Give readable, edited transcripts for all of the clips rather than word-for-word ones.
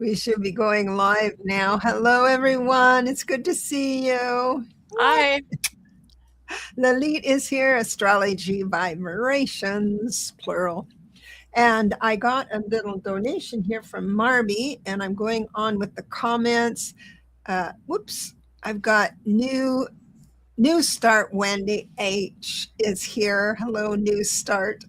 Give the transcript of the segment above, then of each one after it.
We should be going live now. Hello, everyone. It's good to see you. What? Hi. Lalit is here, Astrology Vibrations, plural. And I got a little donation here from Marby, and I'm going on with the comments. Whoops. I've got New Start Wendy H is here. Hello, New Start.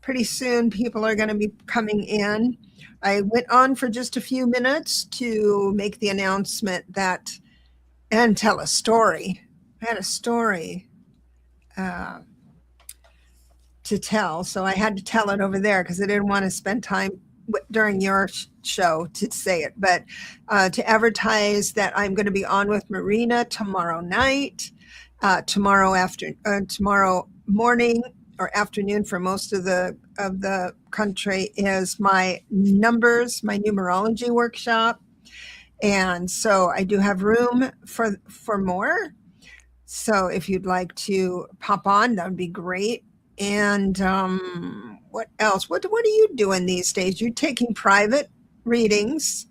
Pretty soon people are going to be coming in. I went on for just a few minutes to make the announcement that and tell a story. I had a story uh, to tell, so I had to tell it over there because I didn't want to spend time during your show to say it, but to advertise that I'm going to be on with Marina tomorrow night, tomorrow morning or afternoon for most of the country is my numerology workshop. And so I do have room for more. So if you'd like to pop on, that would be great. And what else? What are you doing these days? You're taking private readings.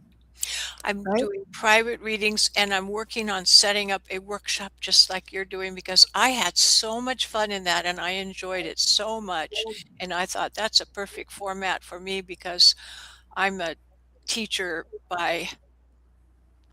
I'm Right? doing private readings and I'm working on setting up a workshop just like you're doing because I had so much fun in that and I enjoyed it so much. And I thought that's a perfect format for me because I'm a teacher by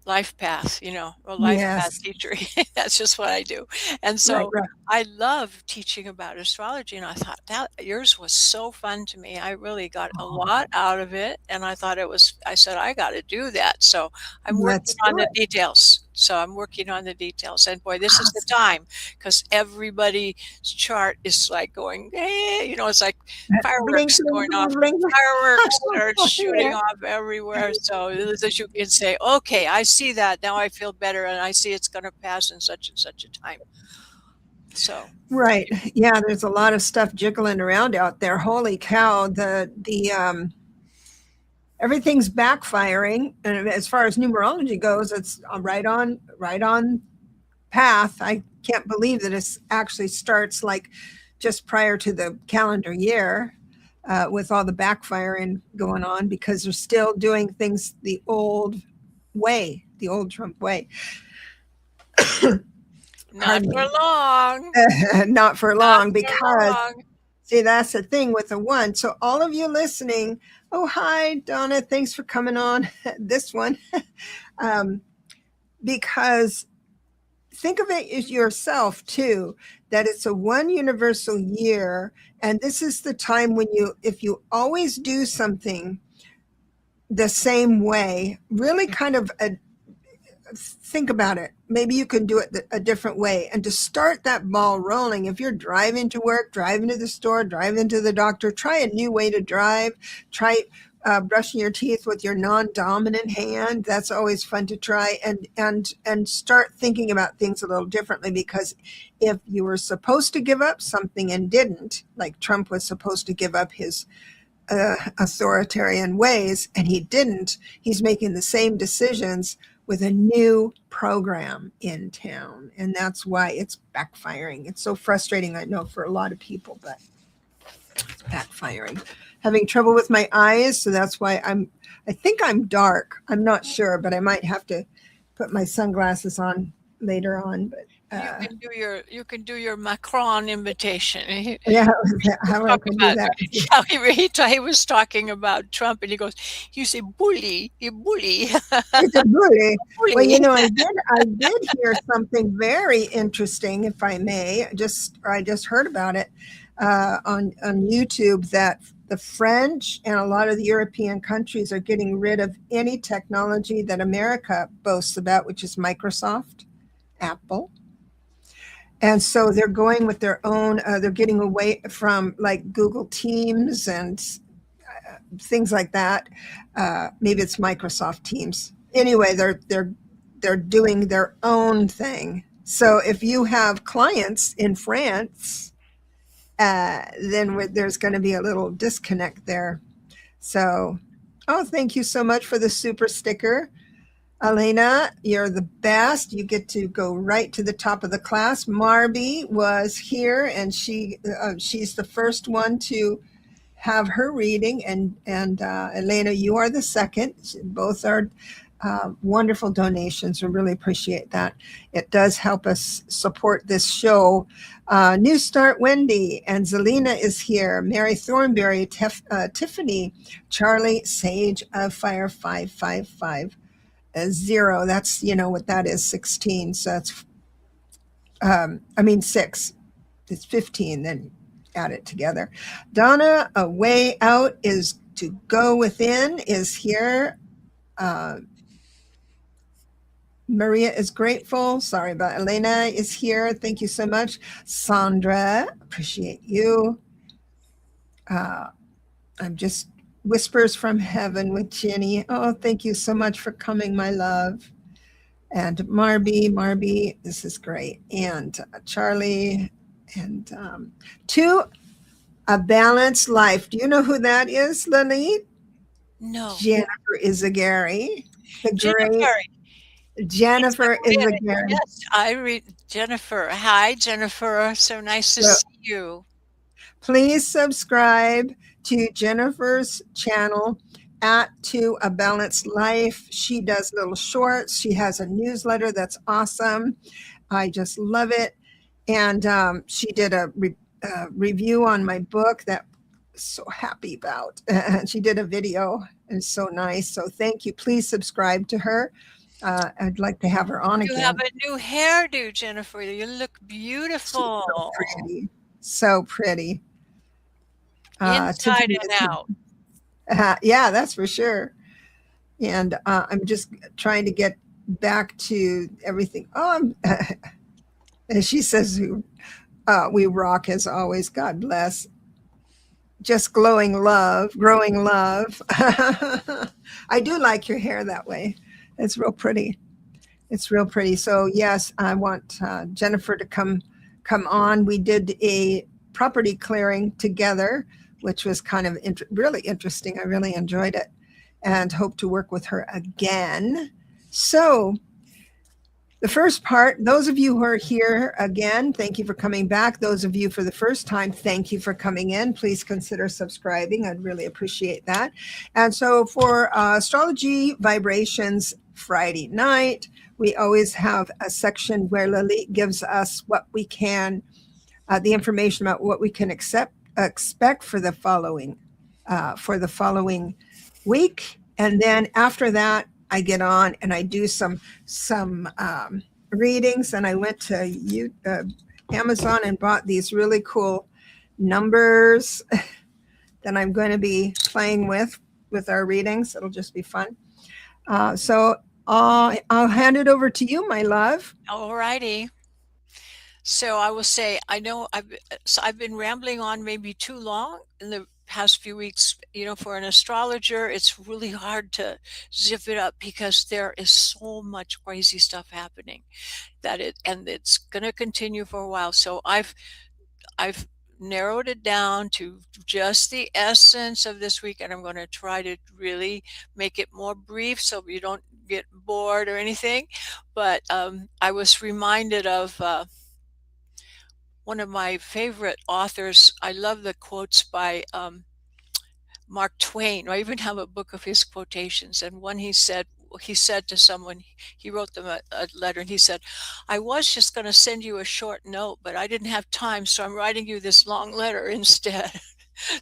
life path, a life path Yes. teacher. That's just what I do. And Right, so right. I love teaching about astrology. And I thought that yours was so fun to me. I really got a Oh, lot out of it. And I said, I got to do that. So I'm working let's do on the it. details. So I'm working on the details. And boy, this is the Awesome. time because everybody's chart is like going, hey, it's like Blink, fireworks blink, going off. blink, blink. Fireworks are shooting Yeah. off everywhere. So as you can say, okay, I see that. Now I feel better and I see it's going to pass in such and such a time. So, Right. Yeah, there's a lot of stuff jiggling around out there. Holy cow. The everything's backfiring. And as far as numerology goes, it's right on path. I can't believe that it actually starts like just prior to the calendar year with all the backfiring going on because they're still doing things the old way, the old Trump way. not Pardon for me. long. Not for Not long for because long. see, that's the thing with the one. So all of you listening, oh hi Donna, thanks for coming on this one. um, because think of it as yourself too, that it's a one universal year, and this is the time when if you always do something the same way, really kind of think about it. Maybe you can do it a different way. And to start that ball rolling, if you're driving to work, driving to the store, driving to the doctor, try a new way to drive. Try brushing your teeth with your non-dominant hand. That's always fun to try, and start thinking about things a little differently. Because if you were supposed to give up something and didn't, like Trump was supposed to give up his authoritarian ways and he didn't, he's making the same decisions with a new program in town, and that's why it's backfiring. It's so frustrating, I know, for a lot of people, but it's backfiring. Having trouble with my eyes, so that's why I think I'm dark. I'm not sure, but I might have to put my sunglasses on later on. But You can do your Macron invitation. yeah, He how I talk can do about that. how he was talking about Trump and he goes, you say bully, you bully. It's a bully. Well, Bully. I did hear something very interesting, if I may. I just heard about it on YouTube, that the French and a lot of the European countries are getting rid of any technology that America boasts about, which is Microsoft, Apple. And so they're going with their own, they're getting away from like Google Teams and things like that. Maybe it's Microsoft Teams. Anyway, they're doing their own thing. So if you have clients in France, then there's going to be a little disconnect there. So, oh, thank you so much for the super sticker. Elena, you're the best. You get to go right to the top of the class. Marby was here, and she's the first one to have her reading, and Elena, you are the second. Both are wonderful donations. We really appreciate that. It does help us support this show. New Start Wendy and Zelina is here. Mary Thornberry, Tiffany, Charlie, Sage of Fire 555. Zero. That's, you know what that is, 16. So that's, I mean, six. It's 15. Then add it together. Donna, A Way Out is to Go Within is here. Maria is grateful. Sorry about Elena is here. Thank you so much. Sandra, appreciate you. I'm just Whispers from Heaven with Jenny. Oh, thank you so much for coming, my love. And Marby, this is great. And Charlie, and To A Balanced Life. Do you know who that is, Lalit? No. Jennifer Izagari. The Jennifer. Jennifer Izagari. Yes, I read Jennifer. Hi, Jennifer. So nice to see you. Please subscribe to Jennifer's channel at To A Balanced Life. She does little shorts. She has a newsletter that's awesome. I just love it. And she did a review on my book that I'm so happy about. And she did a video. It's so nice. So thank you. Please subscribe to her. I'd like to have her on again. You have a new hairdo, Jennifer. You look beautiful. So pretty. So pretty. Inside and out. Yeah, that's for sure. And I'm just trying to get back to everything. And she says, we rock as always. God bless. Just growing love. I do like your hair that way. It's real pretty. So yes, I want Jennifer to come on. We did a property clearing together, which was kind of really interesting. I really enjoyed it and hope to work with her again. So the first part, those of you who are here again, thank you for coming back. Those of you for the first time, thank you for coming in. Please consider subscribing. I'd really appreciate that. And so for Astrology Vibrations Friday night, we always have a section where Lalit gives us what we can, the information about what we can expect for the following week. And then after that, I get on and I do some readings. And I went to Amazon and bought these really cool numbers that I'm going to be playing with our readings. It'll just be fun. So I'll hand it over to you, my love. All righty. So I will say, I know I've been rambling on maybe too long in the past few weeks. You know, for an astrologer, it's really hard to zip it up because there is so much crazy stuff happening and it's going to continue for a while. So I've narrowed it down to just the essence of this week, and I'm going to try to really make it more brief so you don't get bored or anything. But I was reminded of one of my favorite authors. I love the quotes by Mark Twain. I even have a book of his quotations. And one he said to someone, he wrote them a letter, and he said, I was just going to send you a short note, but I didn't have time, so I'm writing you this long letter instead.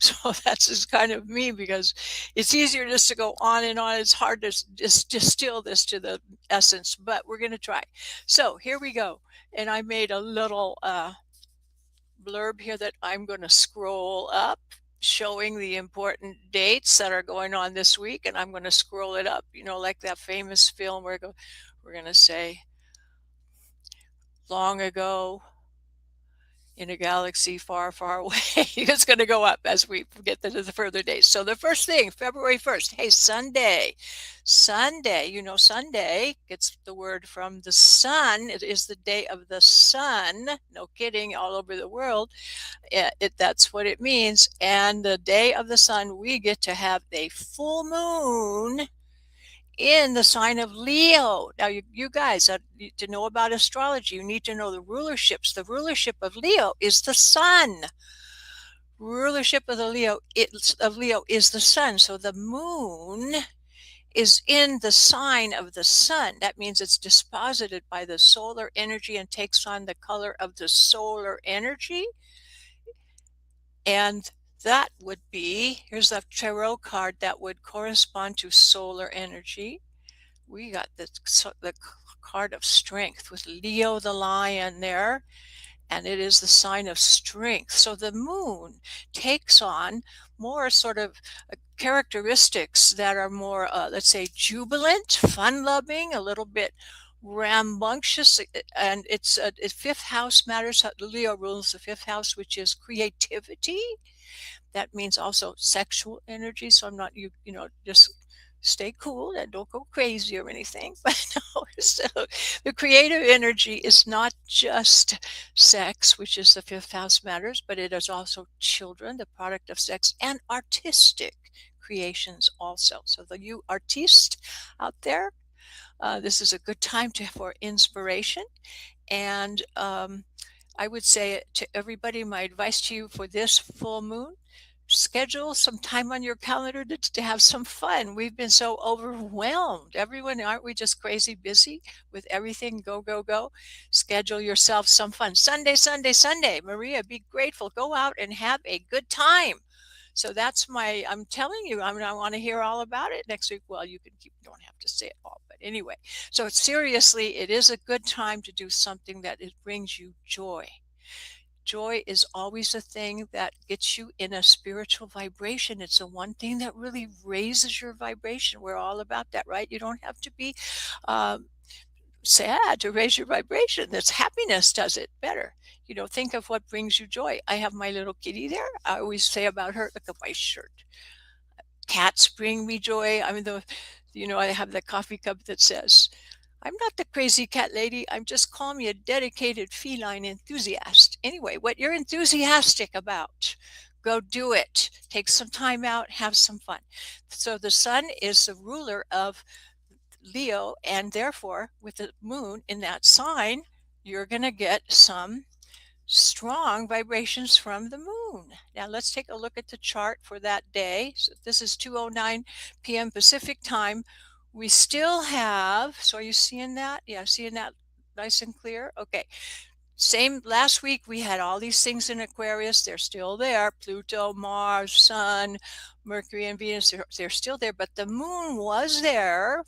So that's just kind of me, because it's easier just to go on and on. It's hard to just distill this to the essence, but we're going to try. So here we go. And I made a little blurb here that I'm going to scroll up, showing the important dates that are going on this week. And I'm going to scroll it up, you know, like that famous film where we're going to say, long ago in a galaxy far, far away. It's going to go up as we get to the further days. So the first thing, February 1st, hey, Sunday, you know, Sunday gets the word from the sun. It is the day of the sun. No kidding, all over the world. That's what it means. And the day of the sun, we get to have a full moon in the sign of Leo. Now, you guys, to know about astrology, you need to know the rulerships. The rulership of Leo is the sun. rulership of the Leo is the sun. So the moon is in the sign of the sun. That means it's disposited by the solar energy and takes on the color of the solar energy. And that would be, here's a tarot card that would correspond to solar energy. We got the card of strength with Leo the lion there, and it is the sign of strength. So the moon takes on more sort of characteristics that are more, let's say, jubilant, fun-loving, a little bit rambunctious, and it's fifth house matters. Leo rules the fifth house, which is creativity. That means also sexual energy. So I'm not, just stay cool and don't go crazy or anything. But no, so the creative energy is not just sex, which is the fifth house matters, but it is also children, the product of sex, and artistic creations also. So the you artiste out there, this is a good time for inspiration. And I would say to everybody, my advice to you for this full moon, schedule some time on your calendar to have some fun. We've been so overwhelmed. Everyone, aren't we just crazy busy with everything? Go, go, go. Schedule yourself some fun. Sunday, Sunday, Sunday. Maria, be grateful. Go out and have a good time. So that's I'm telling you, I want to hear all about it next week. Well, you don't have to say it all, but anyway. So seriously, it is a good time to do something that brings you joy. Joy is always a thing that gets you in a spiritual vibration. It's the one thing that really raises your vibration. We're all about that, right? You don't have to be sad to raise your vibration. That's happiness does it better. Think of what brings you joy. I have my little kitty there. I always say about her, look at my shirt. Cats bring me joy. I mean, I have the coffee cup that says, I'm not the crazy cat lady. I'm just call me a dedicated feline enthusiast. Anyway, what you're enthusiastic about, go do it. Take some time out, have some fun. So the sun is the ruler of Leo, and therefore, with the moon in that sign, you're going to get some strong vibrations from the moon. Now let's take a look at the chart for that day. So this is 2:09 p.m. Pacific time. We still have, so are you seeing that? Yeah, seeing that nice and clear? Okay. Same last week, we had all these things in Aquarius. They're still there. Pluto, Mars, Sun, Mercury, and Venus, they're still there. But the moon was there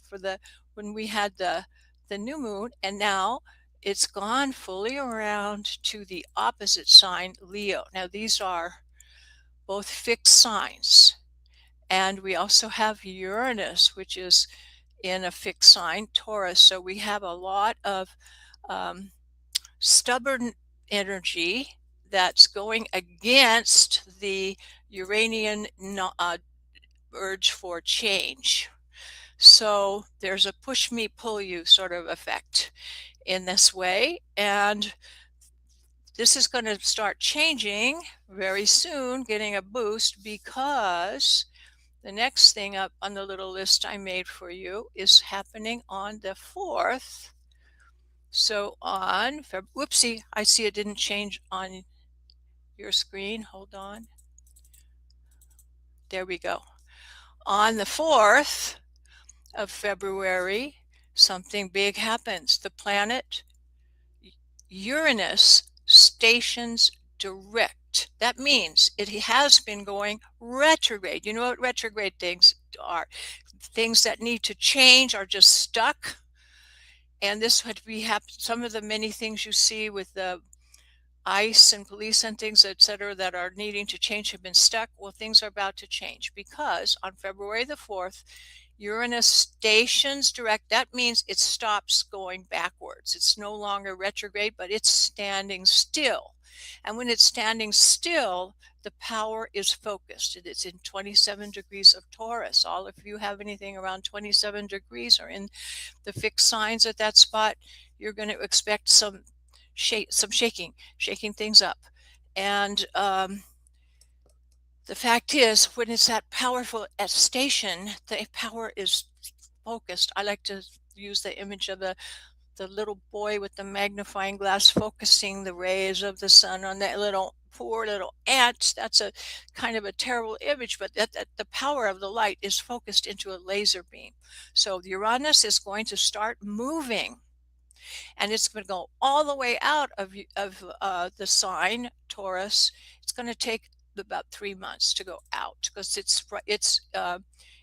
when we had the new moon, and now it's gone fully around to the opposite sign, Leo. Now, these are both fixed signs. And we also have Uranus, which is in a fixed sign, Taurus. So we have a lot of stubborn energy that's going against the Uranian urge for change. So there's a push me, pull you sort of effect in this way. And this is going to start changing very soon, getting a boost, because the next thing up on the little list I made for you is happening on the 4th. So on whoopsie, I see it didn't change on your screen. Hold on. There we go. On the 4th of February, something big happens. The planet Uranus stations direct. That means it has been going retrograde. You know what retrograde things are? Things that need to change are just stuck. And this would be some of the many things you see with the ICE and police and things, etc., that are needing to change have been stuck. Well, things are about to change because on February the 4th, Uranus stations direct. That means it stops going backwards. It's no longer retrograde, but it's standing still. And when it's standing still, the power is focused. It's in 27 degrees of Taurus. All of you have anything around 27 degrees or in the fixed signs at that spot, you're going to expect some shaking things up. And the fact is, when it's that powerful at station, the power is focused. I like to use the image of the little boy with the magnifying glass focusing the rays of the sun on that little poor little ant. That's a kind of a terrible image, but that the power of the light is focused into a laser beam. So Uranus is going to start moving, and it's going to go all the way out of the sign Taurus. It's going to take about 3 months to go out, because it's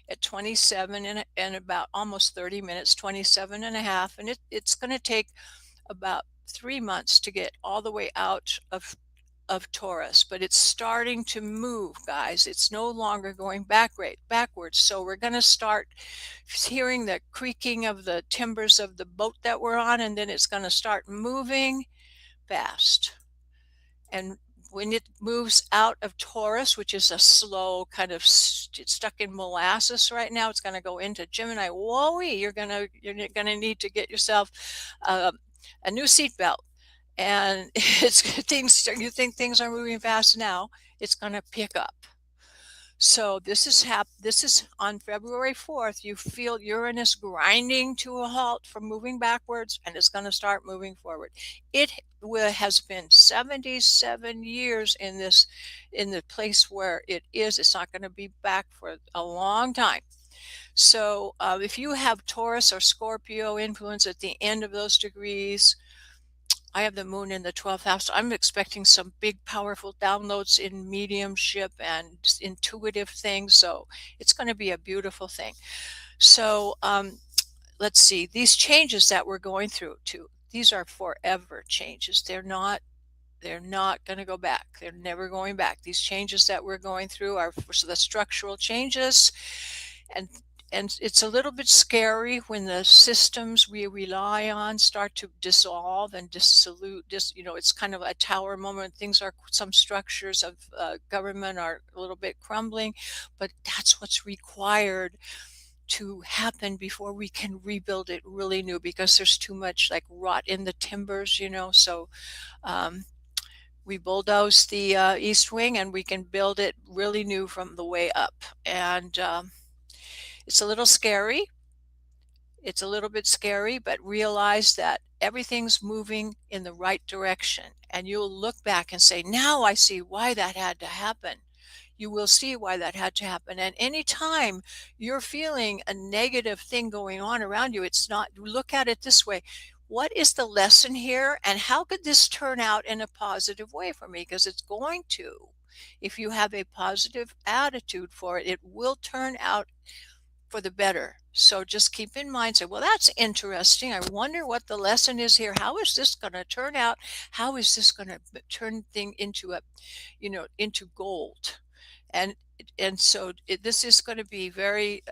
at 27 and about almost 30 minutes, 27 and a half, and it's going to take about 3 months to get all the way out of Taurus, but it's starting to move, guys. It's no longer going backwards. So we're going to start hearing the creaking of the timbers of the boat that we're on, and then it's going to start moving fast. And when it moves out of Taurus, which is a slow kind of stuck in molasses right now, it's going to go into Gemini. Whoa, you're gonna need to get yourself a new seatbelt. And it's things, you think things are moving fast now, it's going to pick up. So this is on February 4th. You feel Uranus grinding to a halt from moving backwards, and it's going to start moving forward. It has been 77 years in the place where it is. It's not going to be back for a long time. So if you have Taurus or Scorpio influence at the end of those degrees, I have the moon in the 12th house. So I'm expecting some big, powerful downloads in mediumship and intuitive things. So it's going to be a beautiful thing. So let's see. These changes that we're going through, these are forever changes. They're not going to go back. They're never going back. These changes that we're going through are the structural changes, and it's a little bit scary when the systems we rely on start to dissolve and dissolute. It's kind of a tower moment. Some structures of government are a little bit crumbling, but that's what's required to happen before we can rebuild it really new, because there's too much like rot in the timbers, So we bulldoze the East Wing, and we can build it really new from the way up. And it's a little scary. It's a little bit scary, but realize that everything's moving in the right direction. And you'll look back and say, now I see why that had to happen. You will see why that had to happen. And anytime you're feeling a negative thing going on around you, look at it this way. What is the lesson here? And how could this turn out in a positive way for me? Because it's going to. If you have a positive attitude for it, it will turn out for the better. So just keep in mind, say, well, that's interesting. I wonder what the lesson is here. How is this going to turn out? How is this going to turn thing into into gold? And so this is going to be very,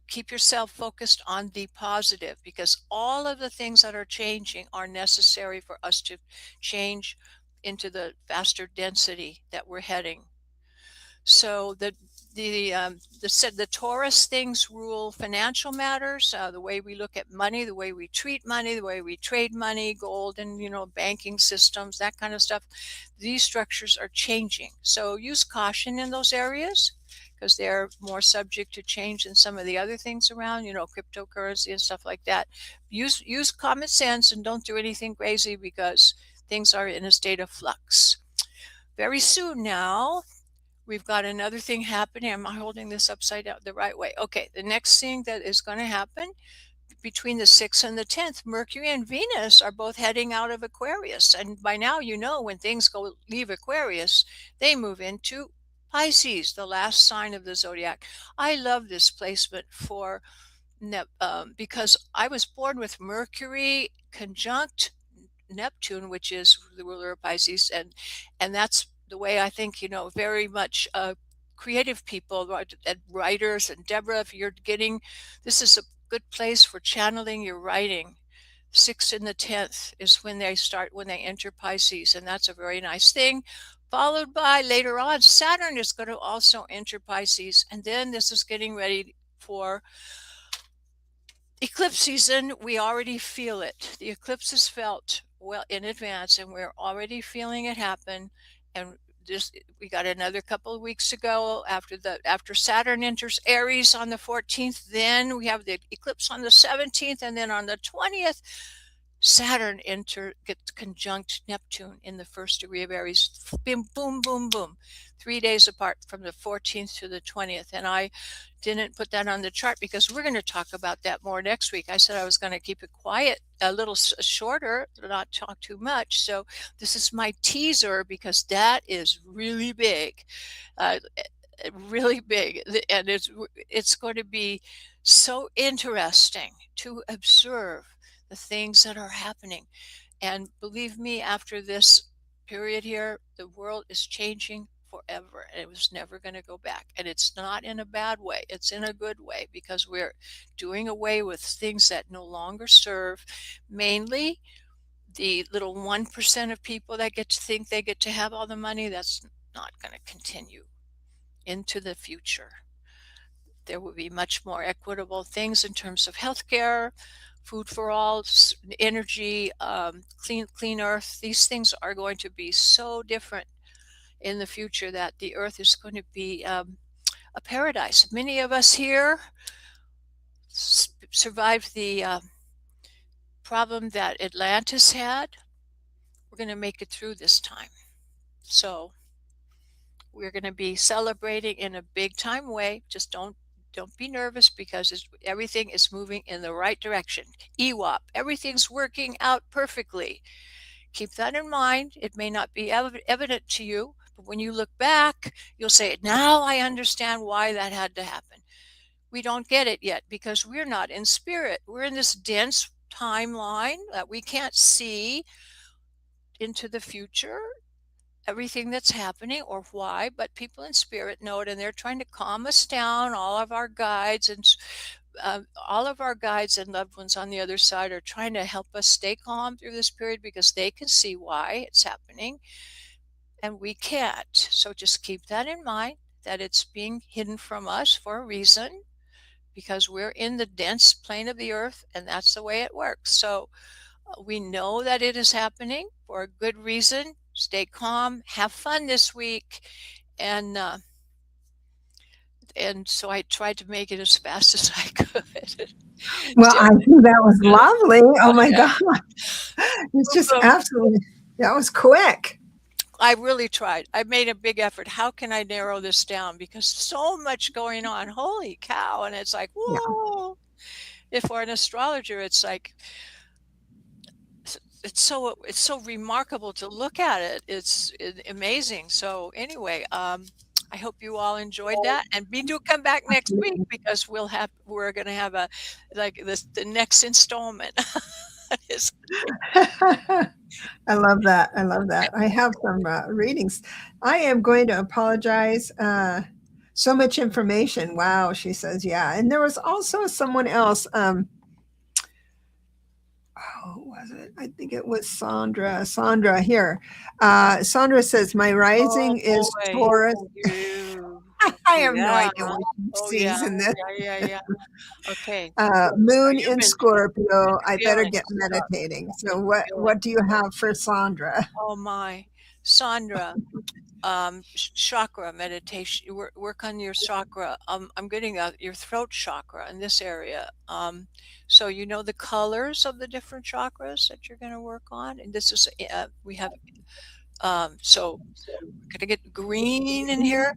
keep yourself focused on the positive, because all of the things that are changing are necessary for us to change into the faster density that we're heading. So the Taurus things rule financial matters, the way we look at money, the way we treat money, the way we trade money, gold, and banking systems, that kind of stuff. These structures are changing. So use caution in those areas, because they're more subject to change than some of the other things around, cryptocurrency and stuff like that. Use common sense and don't do anything crazy, because things are in a state of flux. Very soon now, we've got another thing happening. Am I holding this upside down the right way? Okay, the next thing that is going to happen between the 6th and the 10th, Mercury and Venus are both heading out of Aquarius. And by now, when things leave Aquarius, they move into Pisces, the last sign of the zodiac. I love this placement because I was born with Mercury conjunct Neptune, which is the ruler of Pisces, and that's the way I think, very much creative people and writers. And Debra, if you're this is a good place for channeling your writing. 6th and the 10th is when they enter Pisces, and that's a very nice thing. Followed by later on, Saturn is going to also enter Pisces, and then this is getting ready for eclipse season. We already feel it. The eclipse is felt well in advance, and we're already feeling it happen. And we got another couple of weeks to go after Saturn enters Aries on the 14th. Then we have the eclipse on the 17th, and then on the 20th, Saturn gets conjunct Neptune in the first degree of Aries. Boom, boom, boom, boom. 3 days apart from the 14th to the 20th. And I didn't put that on the chart because we're going to talk about that more next week. I said I was going to keep it quiet, a little shorter, not talk too much. So this is my teaser because that is really big. Really big, and it's going to be so interesting to observe the things that are happening. And believe me, after this period here, the world is changing forever, and it was never going to go back. And it's not in a bad way, it's in a good way, because we're doing away with things that no longer serve, mainly the little 1% of people that get to think they get to have all the money. That's not going to continue into the future. There will be much more equitable things in terms of healthcare, food for all, energy, clean earth. These things are going to be so different in the future that the earth is going to be a paradise. Many of us here survived the problem that Atlantis had. We're going to make it through this time. So we're going to be celebrating in a big time way. Just don't be nervous, because everything is moving in the right direction. EWAP, everything's working out perfectly. Keep that in mind. It may not be evident to you, but when you look back, you'll say, now I understand why that had to happen. We don't get it yet because we're not in spirit. We're in this dense timeline that we can't see into the future, everything that's happening or why, but people in spirit know it, and they're trying to calm us down. All of our guides and loved ones on the other side are trying to help us stay calm through this period, because they can see why it's happening and we can't. So just keep that in mind, that it's being hidden from us for a reason, because we're in the dense plane of the earth, and that's the way it works. So we know that it is happening for a good reason. Stay calm, have fun this week, and so I tried to make it as fast as I could. Well, So, I think that was lovely. Oh my yeah. God. It's just absolutely, that was quick. I really tried. I made a big effort. How can I narrow this down? Because so much going on. Holy cow. And it's like, Yeah. whoa. If for an astrologer, it's like, it's so remarkable to look at it. It's amazing. So anyway, I hope you all enjoyed that, and do come back next week, because we're going to have the next installment. I love that. I love that. I have some readings. I am going to apologize. So much information. Wow, she says, yeah. And there was also someone else. Who was it? I think it was Sandra. Sandra here. Sandra says, my rising is Taurus. I have no idea what she sees in this. Yeah. Okay. Moon in Scorpio. I better get meditating. So what do you have for Sandra? Oh my, Sandra. Chakra meditation. Work on your chakra. I'm getting your throat chakra in this area. So you know the colors of the different chakras that you're going to work on, and this is we have. So we're going to get green in here,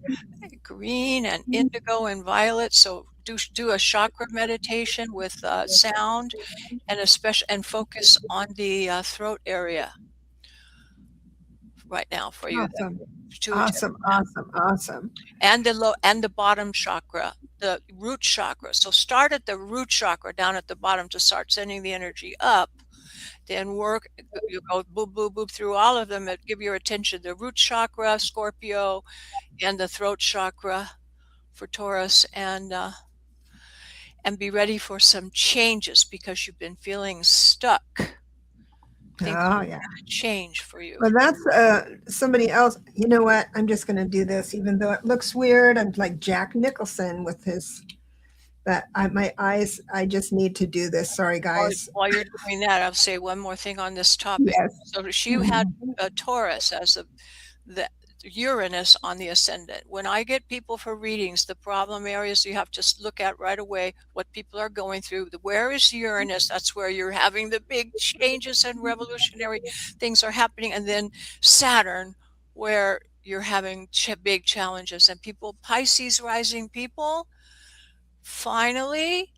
green and indigo and violet. So do a chakra meditation with sound, and focus on the throat area right now for you. Awesome. And the bottom chakra, the root chakra. So start at the root chakra down at the bottom to start sending the energy up. Then you go boop, boop, boop through all of them and give your attention the root chakra, Scorpio, and the throat chakra for Taurus, and be ready for some changes, because you've been feeling stuck. Change for you. Well, that's somebody else. You know what? I'm just going to do this, even though it looks weird. I'm like Jack Nicholson with his. My eyes. I just need to do this. Sorry, guys. While you're doing that, I'll say one more thing on this topic. Yes. So she had a Taurus as Uranus on the ascendant. When I get people for readings, the problem areas you have to look at right away what people are going through. Where is Uranus? That's where you're having the big changes and revolutionary things are happening. And then Saturn, where you're having big challenges. And people, Pisces rising people, finally,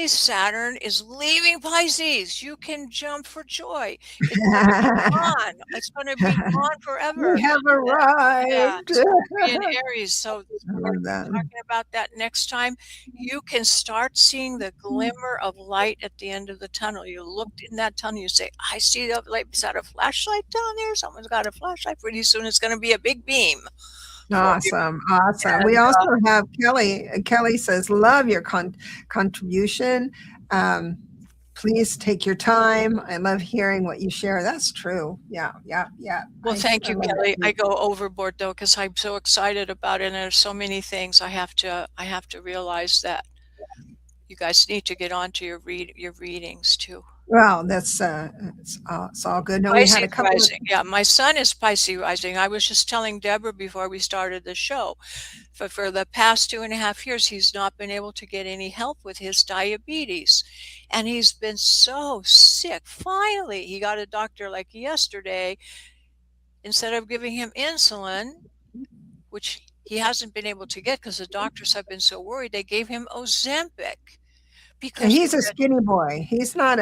Saturn is leaving Pisces. You can jump for joy. It's going to be gone. It's going to be gone forever. We have Yeah, arrived. it's going to be in Aries. So I love that. talking about that next time, you can start seeing the glimmer of light at the end of the tunnel. You looked in that tunnel, you say, I see the light. Is that a flashlight down there? Someone's got a flashlight. Pretty soon it's going to be a big beam. Awesome. Awesome. We And, also have Kelly. Kelly says, love your contribution. Please take your time. I love hearing what you share. That's true. Yeah. Well, thank you, love Kelly. that. I go overboard though, because I'm so excited about it. And there's so many things I have to realize that you guys need to get onto your readings too. Well, that's it's all good. No, we had a Pisces couple rising. Yeah, my son is Pisces rising. I was just telling Deborah before we started the show, for the past 2.5 years, he's not been able to get any help with his diabetes. And he's been so sick. Finally, he got a doctor like yesterday. Instead of giving him insulin, which he hasn't been able to get because the doctors have been so worried, they gave him Ozempic. and he's a skinny boy. He's not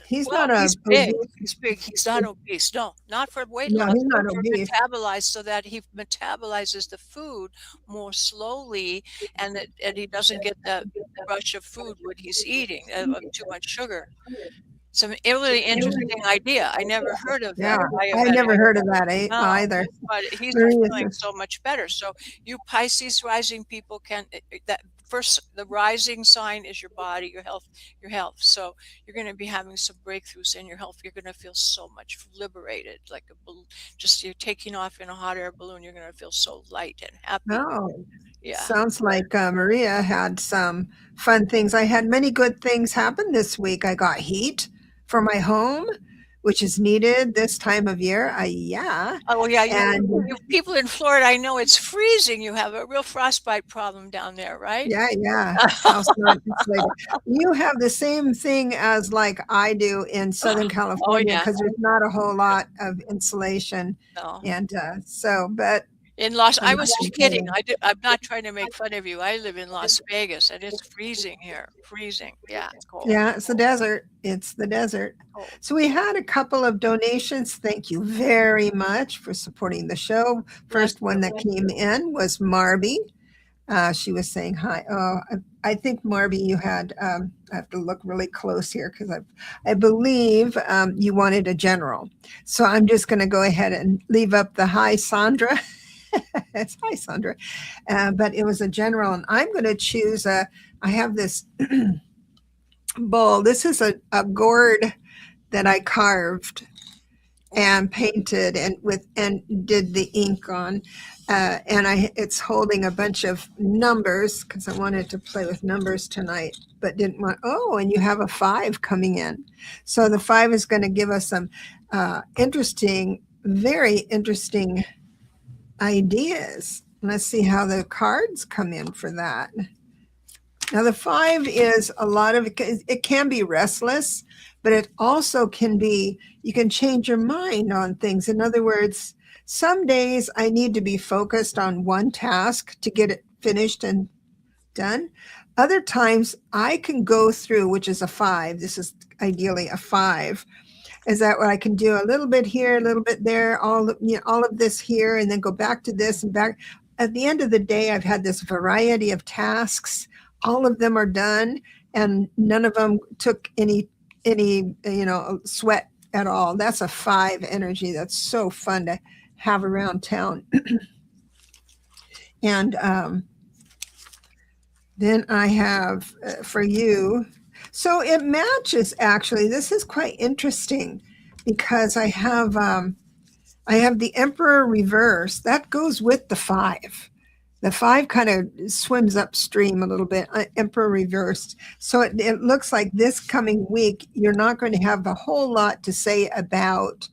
He's big. obese. He's big. He's not obese. No, not for weight No, loss, he's not but for obese. metabolize, so that he metabolizes the food more slowly, and he doesn't get the rush of food when he's eating of too much sugar. It's a really interesting idea. I never heard of that. Yeah, I never heard of that No, either. but he's Maria feeling says, so much better. So you Pisces rising people can, that first, the rising sign is your body, your health. So you're going to be having some breakthroughs in your health. You're going to feel so much liberated, like just you're taking off in a hot air balloon. You're going to feel so light and happy. oh, Yeah. sounds like Maria had some fun things. I had many good things happen this week. I got heat for my home, which is needed this time of year. Yeah. Oh, yeah. And You people in Florida, I know it's freezing. You have a real frostbite problem down there, right? yeah. House not insulated. You have the same thing as like I do in Southern California, because there's not a whole lot of insulation. No. And but in I was just kidding. I'm not trying to make fun of you. I live in Las Vegas and it's freezing here. Freezing. Yeah, it's cold. Yeah, it's the desert. It's the desert. Cold. So we had a couple of donations. Thank you very much for supporting the show. First one that came in was Marby. She was saying hi. Oh, I think Marby, you had. I have to look really close here because I believe you wanted a general. So I'm just going to go ahead and leave up the hi, Sandra. It's hi, Sandra. But it was a general, and I'm going to choose I have this bowl. This is a gourd that I carved and painted and did the ink on. And it's holding a bunch of numbers because I wanted to play with numbers tonight, but didn't want. Oh, and you have a 5 coming in. So the 5 is going to give us some very interesting ideas. Let's see how the cards come in for that. Now the 5 is a lot of it can be restless, but it also can be, you can change your mind on things. In other words, some days I need to be focused on one task to get it finished and done. Other times I can go through, which is a 5. This is ideally a 5. Is that what I can do? A little bit here, a little bit there, all of this here, and then go back to this and back. At the end of the day, I've had this variety of tasks. All of them are done, and none of them took any sweat at all. That's a 5 energy. That's so fun to have around town. And then I have for you. So it matches, actually. This is quite interesting because I have the Emperor reverse. That goes with the 5. The 5 kind of swims upstream a little bit, Emperor reversed. So it looks like this coming week, you're not going to have a whole lot to say about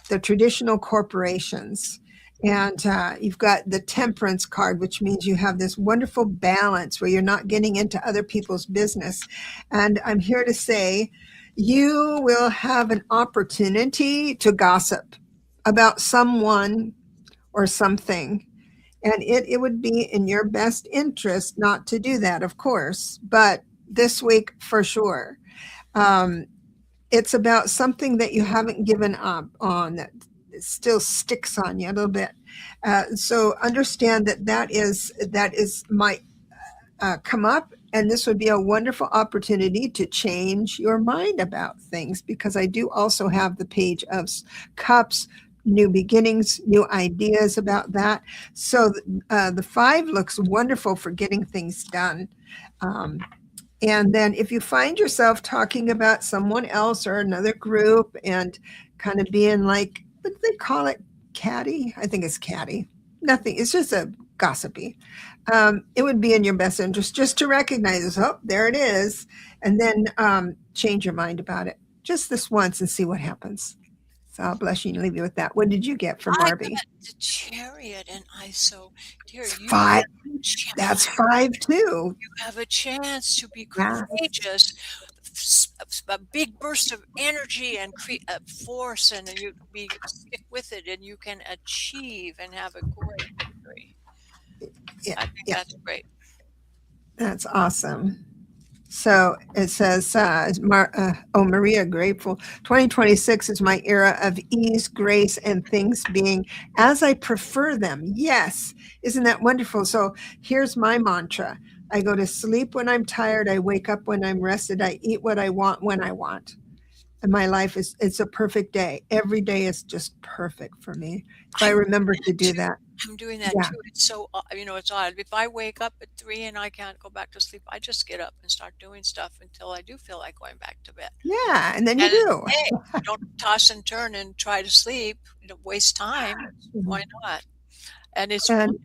the traditional corporations. And you've got the temperance card, which means you have this wonderful balance where you're not getting into other people's business. And I'm here to say you will have an opportunity to gossip about someone or something. And it would be in your best interest not to do that, of course, but this week for sure. Um, it's about something that you haven't given up on that still sticks on you a little bit. So understand that that is might come up, and this would be a wonderful opportunity to change your mind about things, because I do also have the Page of Cups, new beginnings, new ideas about that. So the 5 looks wonderful for getting things done. And then if you find yourself talking about someone else or another group and kind of being like, what do they call it? Catty? I think it's catty. Nothing. It's just a gossipy. It would be in your best interest just to recognize, oh, there it is. And then change your mind about it just this once and see what happens. So I'll bless you and leave you with that. What did you get from I Barbie? got the Chariot, and dear, It's you 5. ch- That's 5 too. you have a chance to be Yeah. courageous, a big burst of energy and force, and you be stick with it, and you can achieve and have a great victory. Yeah. I think Yeah. that's great. That's awesome. So it says, Maria, grateful. 2026 is my era of ease, grace, and things being as I prefer them. Yes. Isn't that wonderful? So here's my mantra. I go to sleep when I'm tired. I wake up when I'm rested. I eat what I want when I want. And my life it's a perfect day. Every day is just perfect for me. If I remember to do that. I'm doing that Yeah. too. It's so, it's odd. If I wake up at 3 and I can't go back to sleep, I just get up and start doing stuff until I do feel like going back to bed. Yeah. And then you And do. hey, don't toss and turn and try to sleep. Don't waste time. Why not? And it's And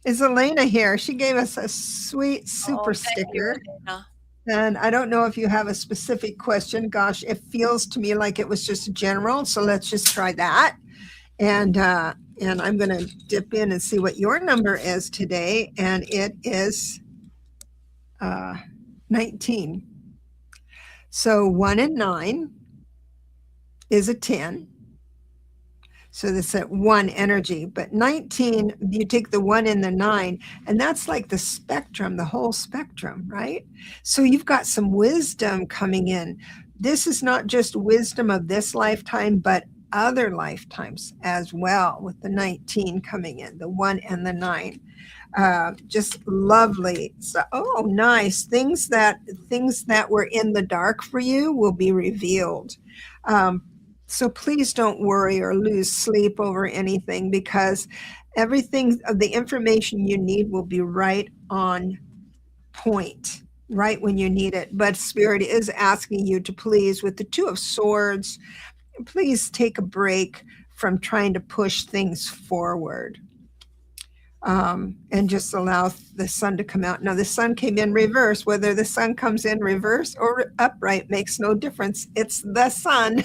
is Elena here? She gave us a sweet super thank you, sticker. Elena. And I don't know if you have a specific question. Gosh, it feels to me like it was just general. So let's just try that. And I'm going to dip in and see what your number is today. And it is 19. So 1 and 9 is a 10. So that's at 1 energy, but 19, you take the 1 and the 9, and that's like the spectrum, the whole spectrum, right? So you've got some wisdom coming in. This is not just wisdom of this lifetime, but other lifetimes as well, with the 19 coming in, the 1 and the 9. Just lovely. So, oh, nice. Things that were in the dark for you will be revealed. So please don't worry or lose sleep over anything, because everything of the information you need will be right on point, right when you need it. But Spirit is asking you to please, with the 2 of Swords, please take a break from trying to push things forward. And just allow the sun to come out. Now, the sun came in reverse. Whether the sun comes in reverse or upright makes no difference. It's the sun.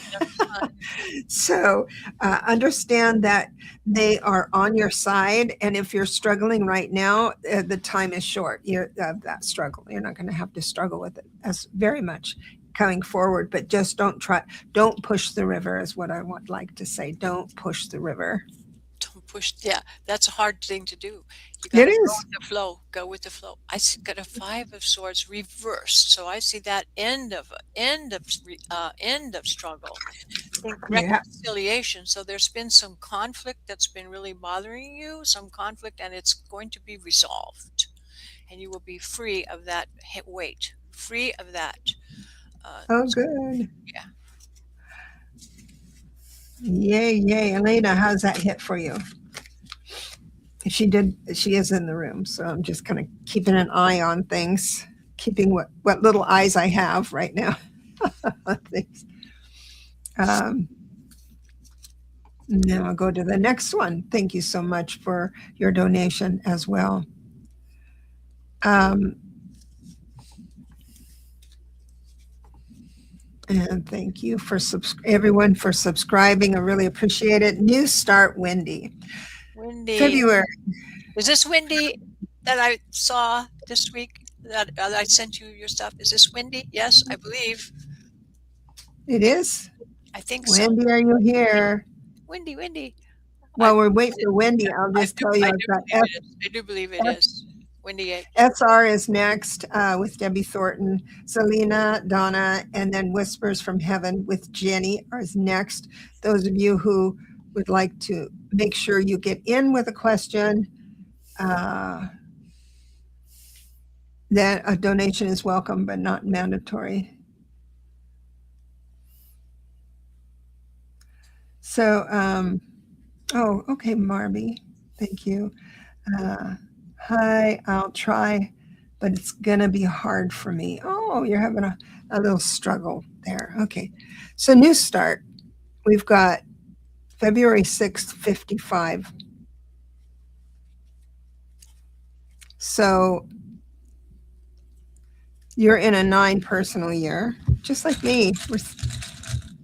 So understand that they are on your side. And if you're struggling right now, the time is short. That struggle. You're not going to have to struggle with it as very much coming forward. But just don't push the river is what I would like to say. Don't push the river. Don't push. Yeah, that's a hard thing to do. You got to It go is. with the flow. Go with the flow. Got a 5 of Swords reversed, so I see that end of struggle. Think Yeah. reconciliation. So there's been some conflict that's been really bothering you, some conflict, and it's going to be resolved, and you will be free of that weight, free of that. Oh, good. Yeah. Yay, yay. Elena, how's that hit for you? She is in the room, so I'm just kind of keeping an eye on things, keeping what little eyes I have right now on things. Now I'll go to the next one. Thank you so much for your donation as well. And thank you for everyone for subscribing. I really appreciate it. New start, Wendy. Wendy. February. Is this Wendy that I saw this week that I sent you your stuff? Is this Wendy? Yes, I believe. It is. I think so. Wendy, are you here? Wendy. I While we're waiting for Wendy, I'll just tell you I I've do got believe it is. I do believe it is. Wendy. SR is next with Debbie Thornton, Selena, Donna, and then Whispers from Heaven with Jenny is next. Those of you who would like to make sure you get in with a question, that a donation is welcome but not mandatory. So, oh, okay, Marby, thank you. Hi, I'll try, but it's gonna be hard for me. Oh, you're having a little struggle there. Okay, so new start. We've got February 6th, 55. So you're in a 9 personal year, just like me.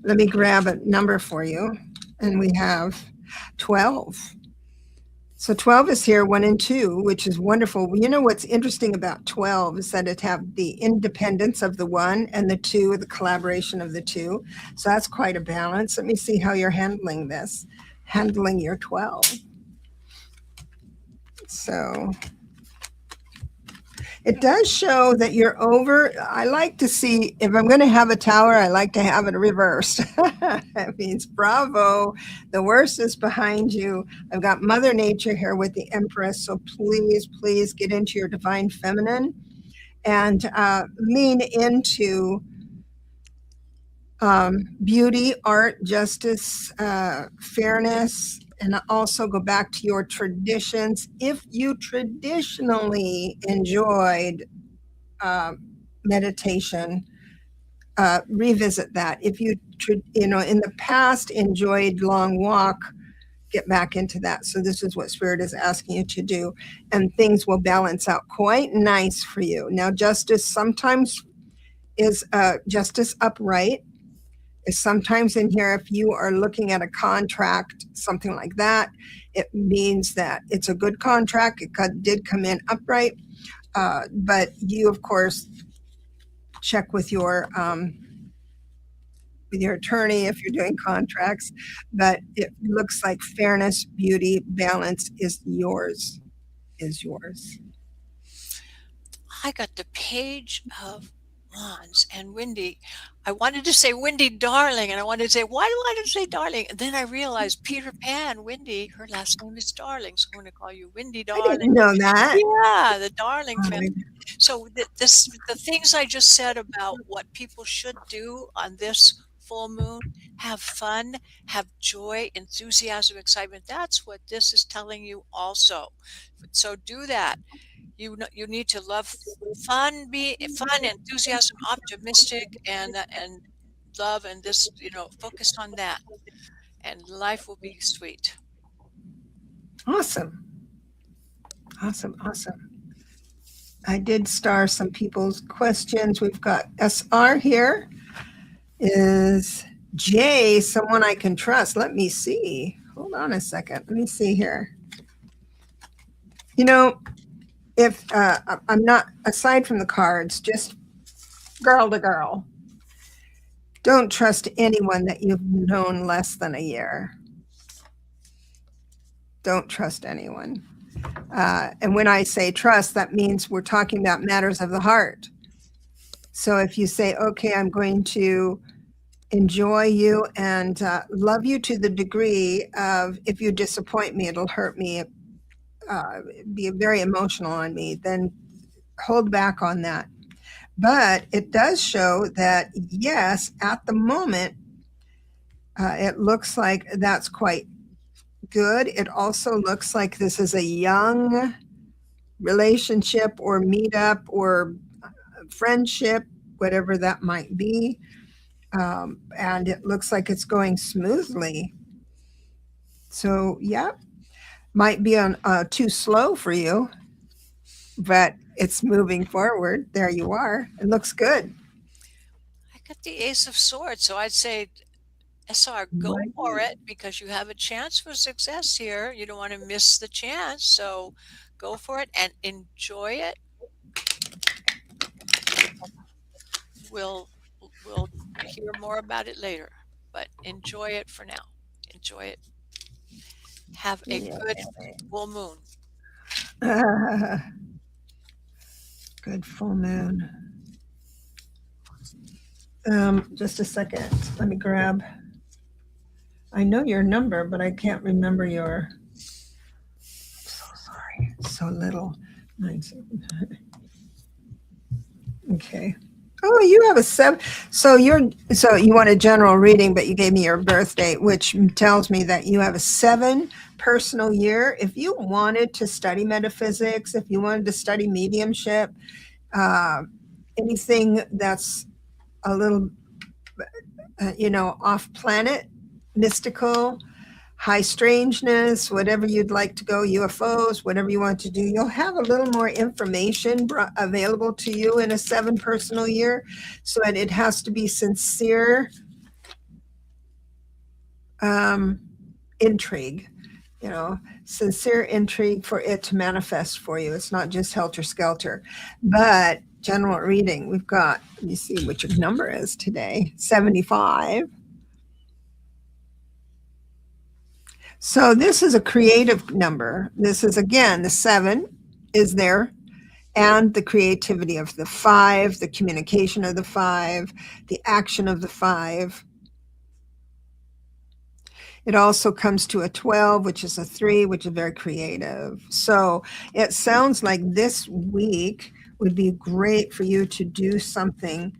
Let me grab a number for you. And we have 12. So 12 is here, 1 and 2, which is wonderful. You know what's interesting about 12 is that it have the independence of the 1 and the 2, the collaboration of the 2. So that's quite a balance. Let me see how you're handling this, handling your 12. So it does show that you're over. I like to see, if I'm going to have a tower, I like to have it reversed. That means bravo. The worst is behind you. I've got Mother Nature here with the Empress. So please get into your divine feminine and lean into beauty, art, justice, fairness, and also go back to your traditions. If you traditionally enjoyed meditation, revisit that. If you, in the past enjoyed long walk, get back into that. So this is what Spirit is asking you to do, and things will balance out quite nice for you. Now, justice sometimes is justice upright. Is sometimes in here, if you are looking at a contract, something like that, it means that it's a good contract. It did come in upright, but you, of course, check with your attorney if you're doing contracts. But it looks like fairness, beauty, balance is yours. I got the Page of Wands and Wendy. I wanted to say Wendy darling, and I wanted to say, why do I want to say darling? And then I realized Peter Pan, Wendy, her last name is Darling, so I'm going to call you Wendy I darling. didn't know that. Yeah, the Darling family. So the things I just said about what people should do on this full moon, have fun, have joy, enthusiasm, excitement. That's what this is telling you also. So do that. You need to love fun, be fun, enthusiasm, optimistic, and love, and this, focus on that, and life will be sweet. Awesome. I did star some people's questions. We've got SR here. Is Jay someone I can trust? Let me see. Hold on a second. Let me see here. If I'm not, aside from the cards, just girl to girl, don't trust anyone that you've known less than a year. Don't trust anyone. And when I say trust, that means we're talking about matters of the heart. So if you say, okay, I'm going to enjoy you and love you to the degree of, if you disappoint me, it'll hurt me, be very emotional on me, then hold back on that. But it does show that, yes, at the moment, it looks like that's quite good. It also looks like this is a young relationship or meetup or friendship, whatever that might be. And it looks like it's going smoothly. So, yeah, might be on too slow for you, but it's moving forward. There you are. It looks good. Got the Ace of Swords. So I'd say, SR, go Right. for it because you have a chance for success here. You don't want to miss the chance. So go for it and enjoy it. We'll we'll hear more about it later, but enjoy it for now. Enjoy it. Have a Yeah. good full moon. Good full moon. Just a second. Let me grab. I know your number, but I can't remember your. So sorry. So little. 97. Okay. Oh, you have a 7. So you want a general reading, but you gave me your birth date, which tells me that you have a 7 personal year. If you wanted to study metaphysics, if you wanted to study mediumship, uh, anything that's a little, off planet, mystical, high strangeness, whatever you'd like to go, UFOs, whatever you want to do, you'll have a little more information available to you in a 7 personal year. So it has to be sincere intrigue, sincere intrigue for it to manifest for you. It's not just helter skelter. But general reading, we've got, let me see what your number is today, 75. So this is a creative number. This is, again, the 7 is there, and the creativity of the 5, the communication of the 5, the action of the 5. It also comes to a 12, which is a 3, which is very creative. So it sounds like this week would be great for you to do something.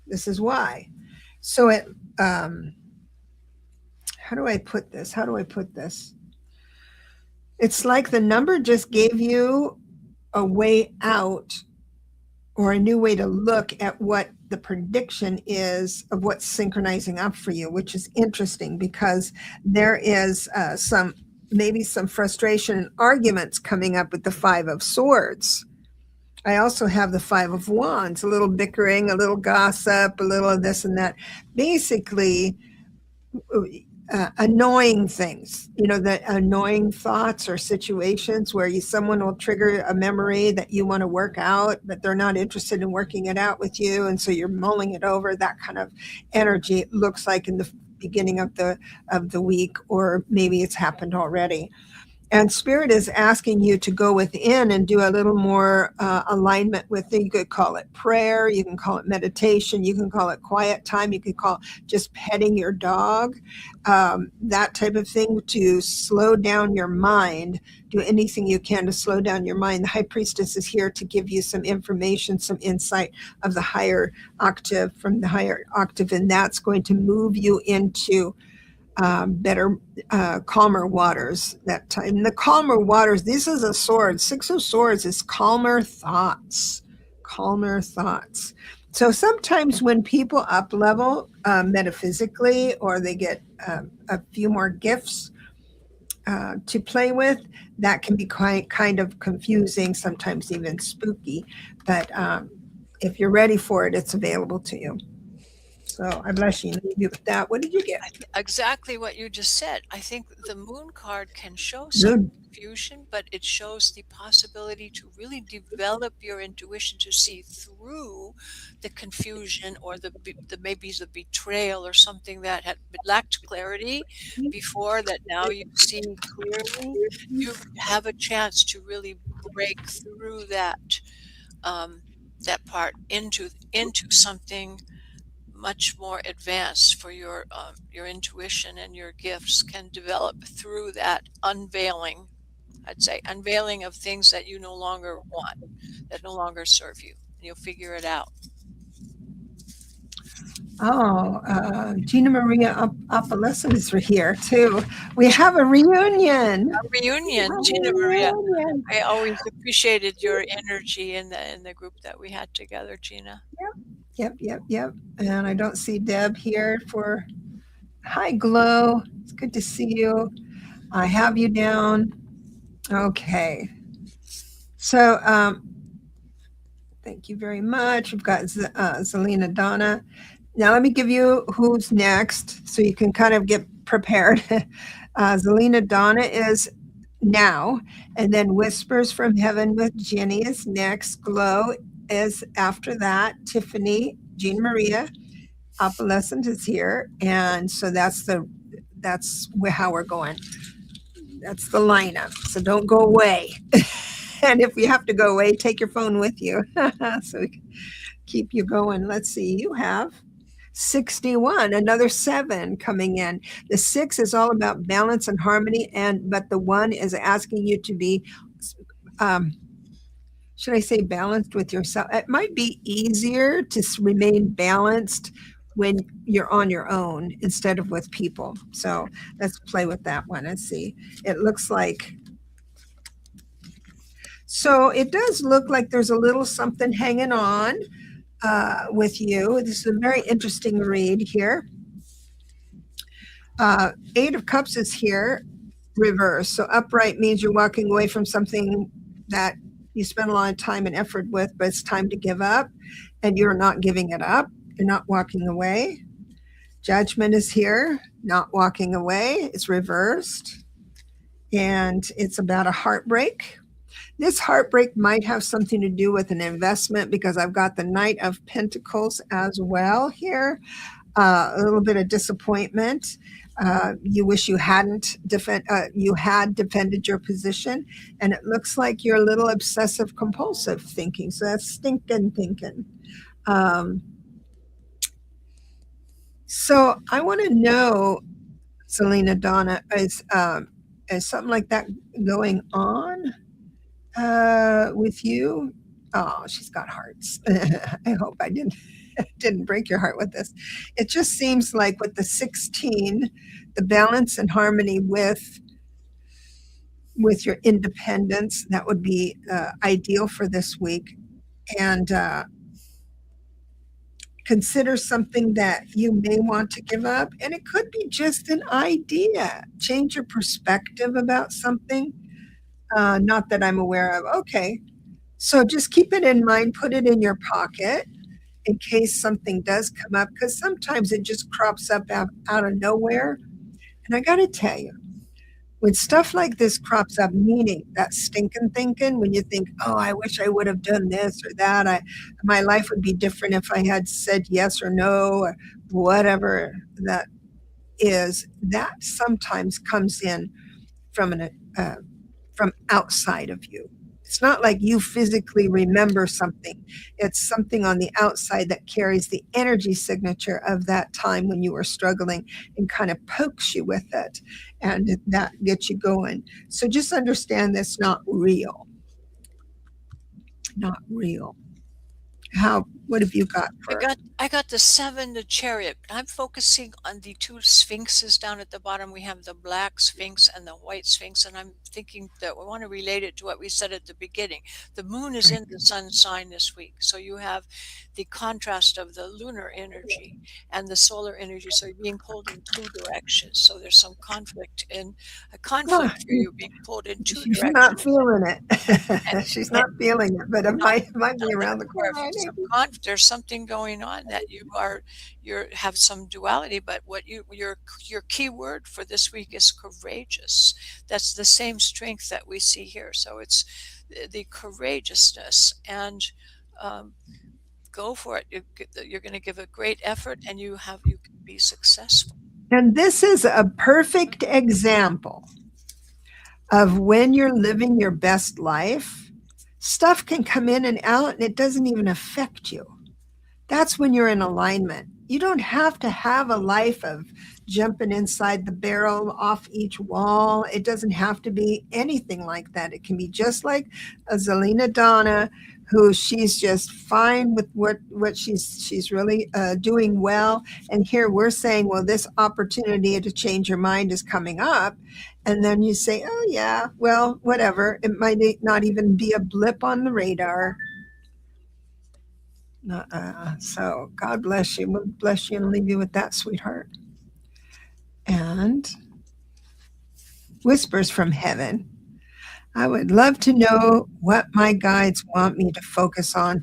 This is why. So how do I put this? It's like the number just gave you a way out or a new way to look at what the prediction is of what's synchronizing up for you, which is interesting because there is maybe some frustration and arguments coming up with the 5 of Swords. I also have the 5 of Wands, a little bickering, a little gossip, a little of this and that. Basically, annoying things, the annoying thoughts or situations where someone will trigger a memory that you want to work out, but they're not interested in working it out with you. And so you're mulling it over. That kind of energy, it looks like in the beginning of the week, or maybe it's happened already. And Spirit is asking you to go within and do a little more alignment with it. You could call it prayer. You can call it meditation. You can call it quiet time. You could call it just petting your dog, that type of thing, to slow down your mind. Do anything you can to slow down your mind. The High Priestess is here to give you some information, some insight of the higher octave, from the higher octave, and that's going to move you into better, calmer waters that time. And the calmer waters, this is a sword. 6 of Swords is calmer thoughts. Calmer thoughts. So sometimes when people up level metaphysically, or they get a few more gifts to play with, that can be kind of confusing, sometimes even spooky. But if you're ready for it, it's available to you. So I bless you and leave you with that. What did you get? Exactly what you just said. I think the moon card can show some confusion, but it shows the possibility to really develop your intuition to see through the confusion, or the maybe the betrayal or something that had lacked clarity before, that now you see clearly. You have a chance to really break through that that part into something much more advanced, for your intuition and your gifts can develop through that unveiling. I'd say unveiling of things that you no longer want, that no longer serve you, and you'll figure it out. Oh, Gina Maria Apolesa is here too. We have a reunion. Gina Maria. I always appreciated your energy in the group that we had together, Gina. Yep. And I don't see Deb here for. Hi, Glow. It's good to see you. I have you down. Okay. So Thank you very much. We've got Zelina Donna. Now let me give you who's next so you can kind of get prepared. Zelina Donna is now, and then Whispers from Heaven with Jenny is next. Glow is after that. Tiffany, Jean Maria, Opalescent is here, and so that's how we're going. That's the lineup. So don't go away. And if you have to go away, take your phone with you so we can keep you going. Let's see. You have 61, another 7 coming in. The 6 is all about balance and harmony, but the 1 is asking you to be, should I say, balanced with yourself. It might be easier to remain balanced when you're on your own instead of with people. So let's play with that one and see. It looks like, so it does look like there's a little something hanging on with you. This is a very interesting read here. 8 of Cups is here, reverse. So upright means you're walking away from something that you spent a lot of time and effort with, but it's time to give up, and you're not giving it up. You're not walking away. Judgment is here, not walking away. It's reversed, and it's about a heartbreak. This heartbreak might have something to do with an investment because I've got the Knight of Pentacles as well here. A little bit of disappointment. You wish you had defended your position, and it looks like you're a little obsessive compulsive thinking. So that's stinking thinking. So I want to know, Zelina Donna, is something like that going on with you? Oh, she's got hearts. I hope I didn't break your heart with this. It just seems like with the 16, the balance and harmony with your independence, that would be ideal for this week. And consider something that you may want to give up. And it could be just an idea. Change your perspective about something. Not that I'm aware of. Okay. So just keep it in mind, put it in your pocket in case something does come up, because sometimes it just crops up out of nowhere. And I got to tell you, when stuff like this crops up, meaning that stinking thinking, when you think, oh, I wish I would have done this or that, my life would be different if I had said yes or no, or whatever that is, that sometimes comes in from outside of you. It's not like you physically remember something. It's something on the outside that carries the energy signature of that time when you were struggling and kind of pokes you with it, and that gets you going. So just understand that's not real. Not real. What have you got for? I got the 7, the Chariot. I'm focusing on the 2 sphinxes down at the bottom. We have the black sphinx and the white sphinx, and I'm thinking that we want to relate it to what we said at the beginning. The moon is in the sun sign this week, so you have the contrast of the lunar energy and the solar energy. So you're being pulled in 2 directions. So there's some conflict for you, being pulled in 2 directions. She's not feeling it. She's not feeling it, but it might be around the corner. There's something going on that you have some duality, but what your key word for this week is courageous. That's the same strength that we see here. So it's the courageousness, and go for it. You're going to give a great effort, and you can be successful. And this is a perfect example of when you're living your best life, stuff can come in and out and it doesn't even affect you. That's when you're in alignment. You don't have to have a life of jumping inside the barrel, off each wall. It doesn't have to be anything like that. It can be just like a Zelina Donna, who she's just fine with what she's really doing well. And here we're saying, well, this opportunity to change your mind is coming up. And then you say, oh yeah, well, whatever. It might not even be a blip on the radar. So God bless you. We'll bless you and leave you with that, sweetheart. And Whispers from Heaven. I would love to know what my guides want me to focus on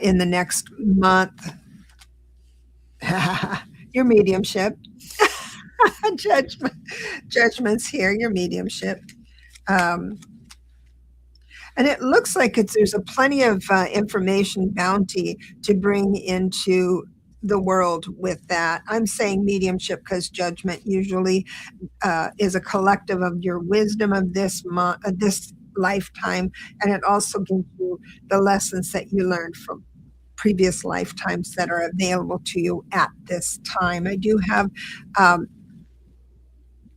in the next month. Your mediumship. Judgment, judgments here, your mediumship. Um, and it looks like there's a plenty of information bounty to bring into the world with that. I'm saying mediumship because judgment usually is a collective of your wisdom of this lifetime, and it also gives you the lessons that you learned from previous lifetimes that are available to you at this time. I do have um,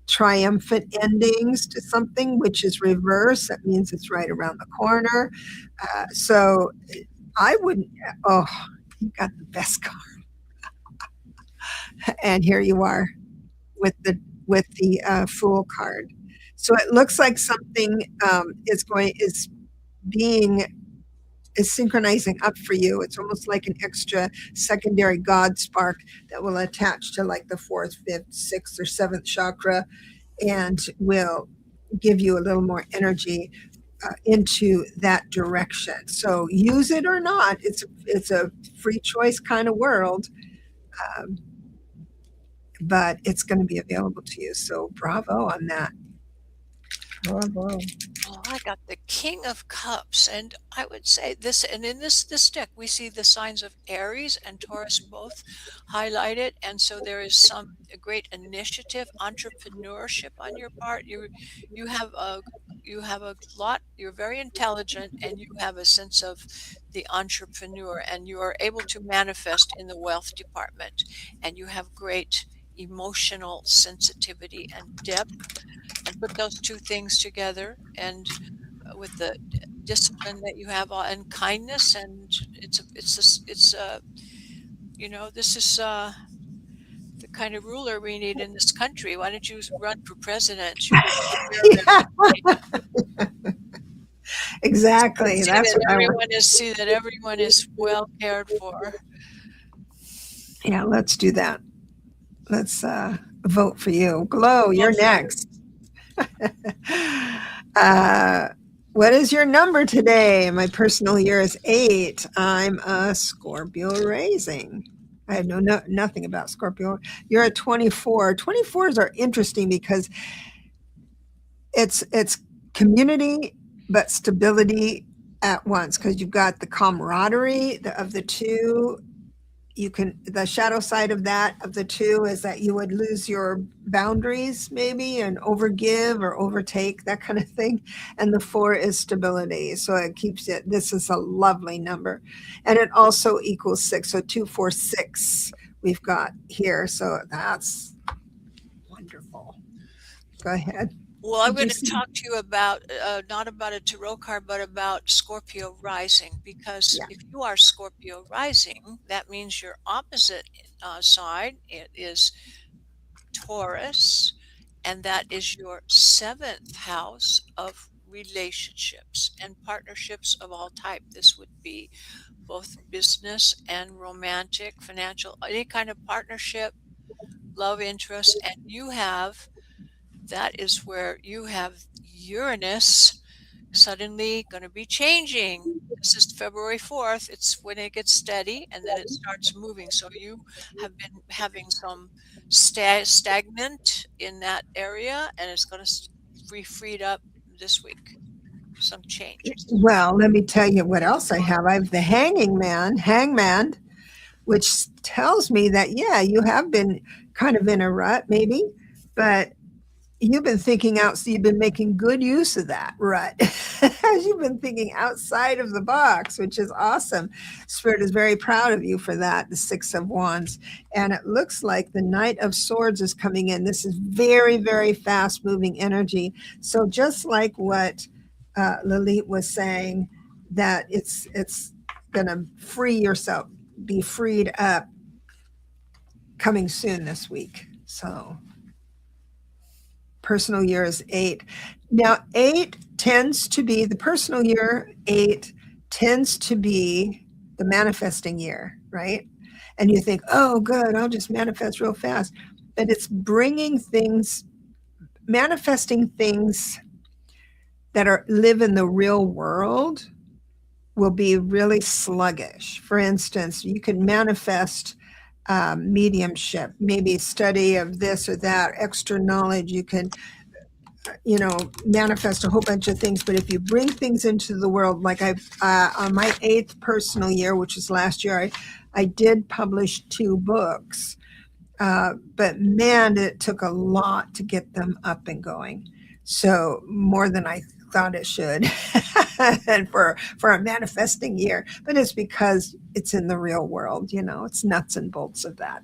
triumphant endings to something, which is reverse. That means it's right around the corner. So I wouldn't. Oh, you got the best card, and here you are with the Fool card. So it looks like something is being is synchronizing up for you. It's almost like an extra secondary God spark that will attach to like the fourth, fifth, sixth, or seventh chakra, and will give you a little more energy into that direction. So use it or not. It's a free choice kind of world, um, but it's going to be available to you. So bravo on that. Bravo. Oh, I got the King of Cups, and I would say this, and in this deck, we see the signs of Aries and Taurus both highlighted, and so there is a great initiative, entrepreneurship on your part. You have a lot. You're very intelligent, and you have a sense of the entrepreneur, and you are able to manifest in the wealth department, and you have great emotional sensitivity and depth, and put those two things together, and with the discipline that you have, and kindness, and this is the kind of ruler we need in this country. Why don't you run for president? You would take care of Yeah, exactly. That's what I want. see that everyone is well cared for. Yeah, let's do that. Let's vote for you. Glow, you're next. What is your number today? My personal year is 8. I'm a Scorpio rising. I know nothing about Scorpio. You're a 24. 24s are interesting because it's community but stability at once, because you've got the camaraderie of the two. The shadow side of the two is that you would lose your boundaries maybe and overgive or overtake, that kind of thing. And the 4 is stability. So it keeps it, this is a lovely number. And it also equals 6. So 2, 4, 6 we've got here. So that's wonderful. Go ahead. Well, I'm going to talk to you about, not about a tarot card, but about Scorpio rising, because if you are Scorpio rising, that means your opposite side, it is Taurus, and that is your 7th house of relationships and partnerships of all type. This would be both business and romantic, financial, any kind of partnership, love interest, and that is where you have Uranus suddenly going to be changing. This is February 4th. It's when it gets steady and then it starts moving. So you have been having some stagnant in that area, and it's going to be freed up this week. Some changes. Well, let me tell you what else I have. I have the hangman, which tells me that, yeah, you have been kind of in a rut maybe, but you've been thinking out, so you've been making good use of that rut. You've been thinking outside of the box, which is awesome. Spirit is very proud of you for that, the 6 of Wands. And it looks like the Knight of Swords is coming in. This is very, very fast moving energy. So just like what Lalit was saying, that it's going to free yourself, be freed up coming soon this week. So personal year is 8. Now, 8 tends to be, the personal year 8 tends to be the manifesting year, right? And you think, oh, good, I'll just manifest real fast. But it's manifesting things that live in the real world will be really sluggish. For instance, you can manifest mediumship, maybe study of this or that, extra knowledge. You can, manifest a whole bunch of things. But if you bring things into the world, like on my 8th personal year, which was last year, I did publish 2 books. But man, it took a lot to get them up and going. So more than I thought it should, and for a manifesting year. But it's because it's in the real world. It's nuts and bolts of that.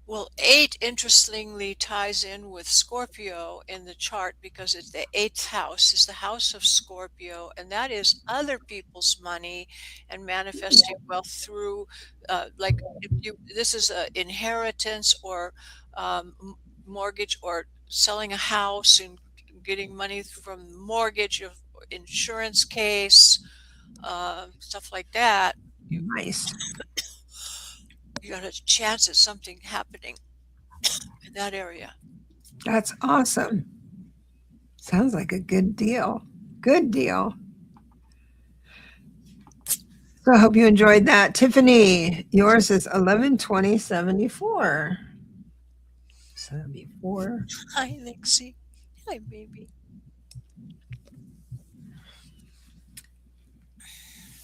Well, 8 interestingly ties in with Scorpio in the chart because it's the 8th house is the house of Scorpio, and that is other people's money and manifesting wealth through, like if you this is a inheritance or mortgage or selling a house and getting money from the mortgage of insurance case, stuff like that. You, Nice. you got a chance at something happening in that area. That's awesome. Sounds like a good deal. Good deal. So I hope you enjoyed that. Tiffany, yours is 11/20/74. 74. Hi, Lexi. Hi, baby.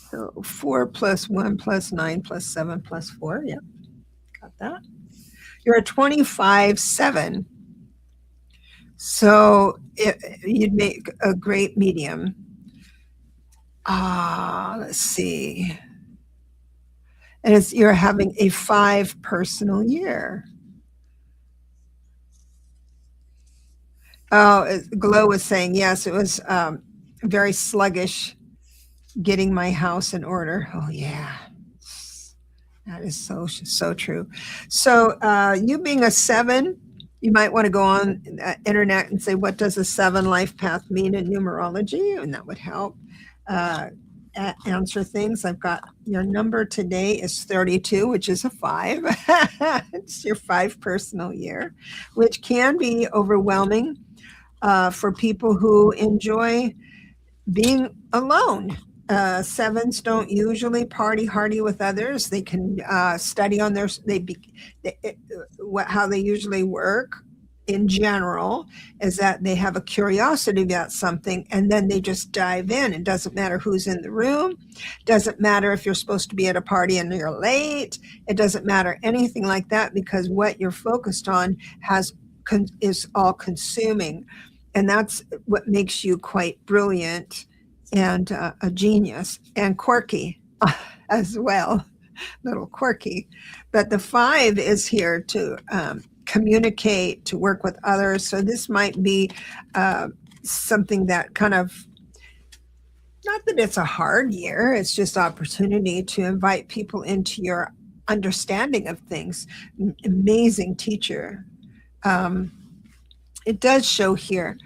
So 4 plus 1 plus 9 plus 7 plus 4. Yep, got that. You're a 25/7. So you'd make a great medium. Let's see. And you're having a 5 personal year. Oh, Glow was saying, yes, it was very sluggish getting my house in order. Oh, yeah. That is so true. So you being a 7, you might want to go on internet and say, what does a 7 life path mean in numerology? And that would help answer things. I've got your number today is 32, which is a 5. It's your 5 personal year, which can be overwhelming for people who enjoy being alone. 7s don't usually party hardy with others. They can study on how they usually work in general is that they have a curiosity about something and then they just dive in. It doesn't matter who's in the room. Doesn't matter if you're supposed to be at a party and you're late. It doesn't matter anything like that because what you're focused on is all consuming. And that's what makes you quite brilliant and a genius and quirky as well, little quirky. But the 5 is here to communicate, to work with others. So this might be something that kind of, not that it's a hard year, it's just opportunity to invite people into your understanding of things. Amazing teacher. It does show here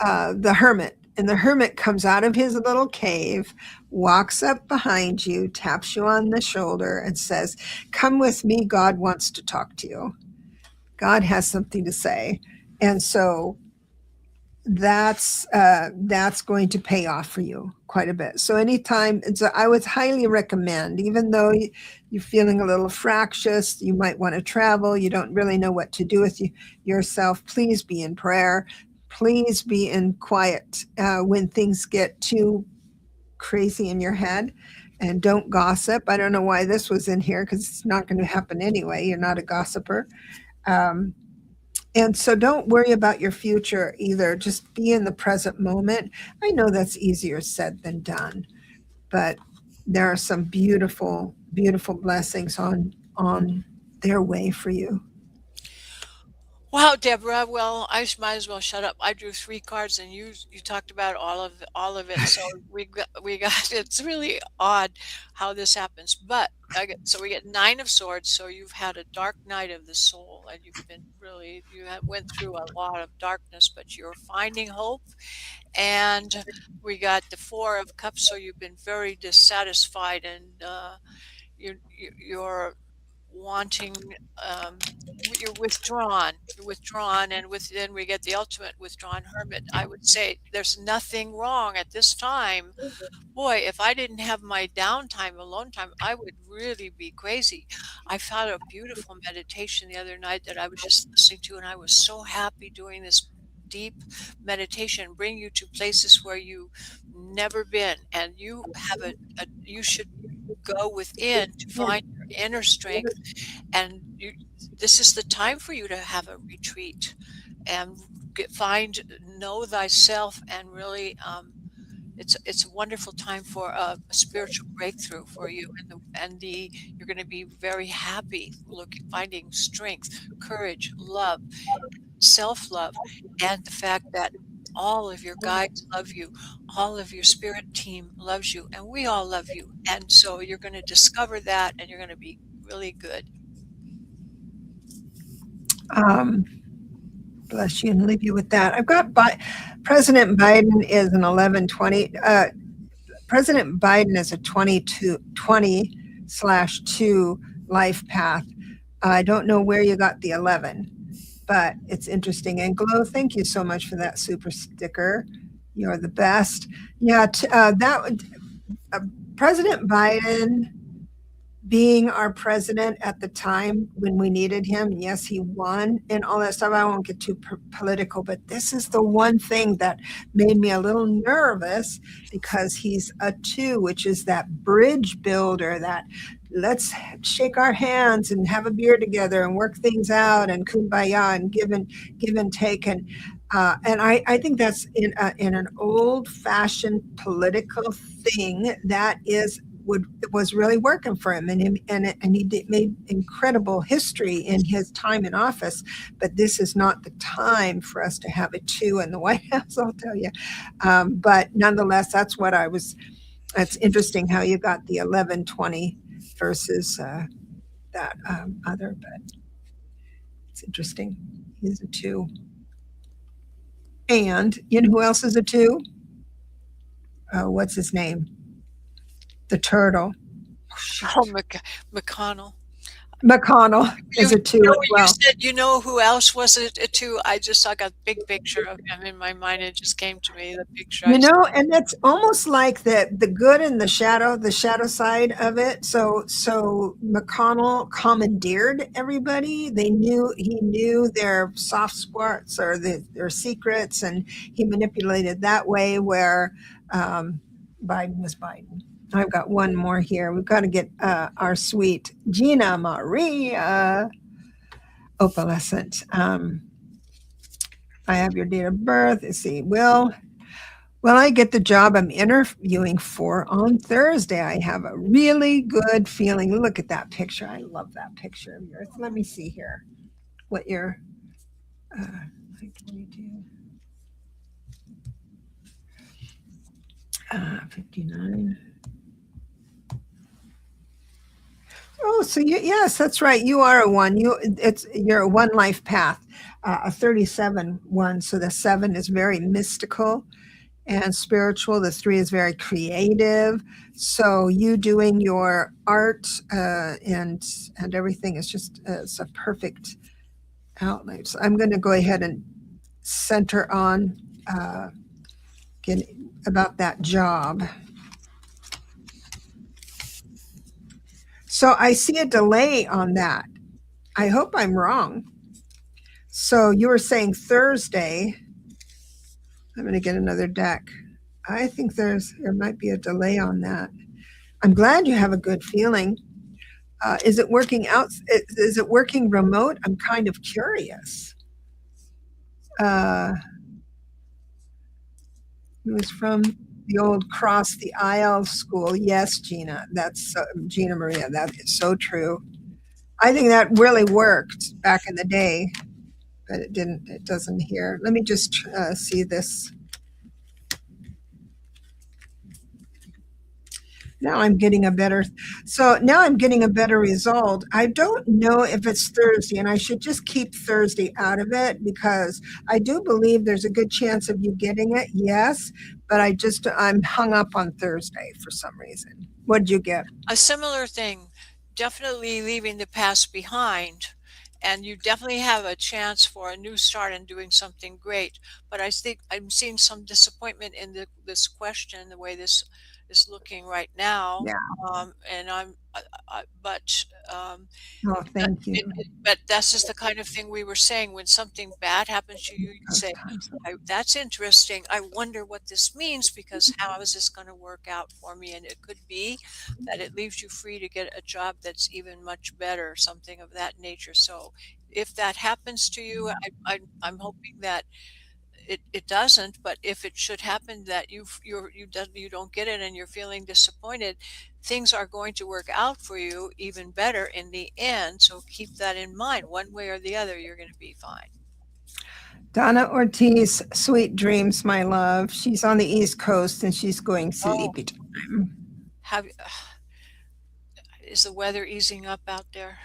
the hermit. And the hermit comes out of his little cave, walks up behind you, taps you on the shoulder, and says, come with me. God wants to talk to you. God has something to say. And so that's going to pay off for you quite a bit. So anytime, I would highly recommend, even though you're feeling a little fractious, you might want to travel, you don't really know what to do with yourself, please be in prayer. Please be in quiet when things get too crazy in your head, and don't gossip. I don't know why this was in here because it's not going to happen anyway. You're not a gossiper. And so don't worry about your future either. Just be in the present moment. I know that's easier said than done, but there are some beautiful, beautiful blessings on their way for you. Wow, Deborah. Well, might as well shut up. I drew 3 cards, and you talked about all of it. So we got. It's really odd how this happens, but so we get 9 of Swords. So you've had a dark night of the soul, and went through a lot of darkness, but you're finding hope. And we got the 4 of Cups. So you've been very dissatisfied, and you're wanting, you're withdrawn. You're withdrawn, and then we get the ultimate withdrawn hermit. I would say there's nothing wrong at this time. Boy, if I didn't have my downtime, alone time, I would really be crazy. I found a beautiful meditation the other night that I was just listening to, and I was so happy doing this deep meditation, bring you to places where you never been, and you have you should go within to find your inner strength, and this is the time for you to have a retreat and know thyself, and really, it's a wonderful time for a spiritual breakthrough for you, and you're going to be very happy, finding strength, courage, love, self-love, and the fact that all of your guides love you, all of your spirit team loves you, and we all love you. And so you're going to discover that, and you're going to be really good. Bless you, and leave you with that. I've got President Biden is an 1120. President Biden is a 20/2 life path. I don't know where you got the 11, but it's interesting. And Glow, thank you so much for that super sticker. You're the best. Yeah, President Biden being our president at the time when we needed him. Yes, he won and all that stuff. I won't get too political, but this is the one thing that made me a little nervous, because he's a 2, which is that bridge builder, that let's shake our hands and have a beer together and work things out and kumbaya and give and take. And I think that's in an old-fashioned political thing that was really working for him, and he made incredible history in his time in office. But this is not the time for us to have a 2 in the White House, I'll tell you. But nonetheless, that's what I was. It's interesting how you got the 1120 versus that other, but it's interesting. He's a 2. And you know who else is a 2? What's his name? The turtle. Oh, McConnell. McConnell is a 2 as well. You said, you know who else was a 2? I got a big picture of him in my mind. It just came to me, the picture. And that's almost like the good and the shadow side of it. So McConnell commandeered everybody. He knew their soft spots or their secrets, and he manipulated that way, where Biden was Biden. I've got one more here. We've got to get our sweet Gina Maria opalescent. I have your date of birth. Let's see. Will I get the job I'm interviewing for on Thursday? I have a really good feeling. Look at that picture. I love that picture of yours. Let me see here. What your 22. 59. Oh, so yes, that's right. You are a 1. You're a 1 life path, a 37 1. So the 7 is very mystical and spiritual. The 3 is very creative. So you doing your art and everything is just it's a perfect outlet. So I'm going to go ahead and center on about that job. So I see a delay on that. I hope I'm wrong. So you were saying Thursday. I'm going to get another deck. I think there might be a delay on that. I'm glad you have a good feeling. Is it working out? Is it working remote? I'm kind of curious. It was from the old Cross the Aisle school. Yes, Gina, that's Gina Maria. That is so true. I think that really worked back in the day, but it didn't. It doesn't here. Let me just see this. Now I'm getting a better result. I don't know if it's Thursday, and I should just keep Thursday out of it, because I do believe there's a good chance of you getting it. Yes, but I'm hung up on Thursday for some reason. What did you get? A similar thing. definitely leaving the past behind, and you definitely have a chance for a new start and doing something great. But I think I'm seeing some disappointment in this question, the way this is looking right now. Yeah. And but Oh, thank you. but that's just the kind of thing we were saying. When something bad happens to you, you Those say, times. That's interesting. I wonder what this means, because how is this going to work out for me?" And it could be that it leaves you free to get a job that's even much better, something of that nature. So if that happens to you, I'm hoping that it doesn't. But if it should happen that you don't get it and you're feeling disappointed, things are going to work out for you even better in the end. So keep that in mind. One way or the other, you're going to be fine. Donna Ortiz, sweet dreams, my love. She's on the East Coast and she's going Oh, sleepy time. have is the weather easing up out there?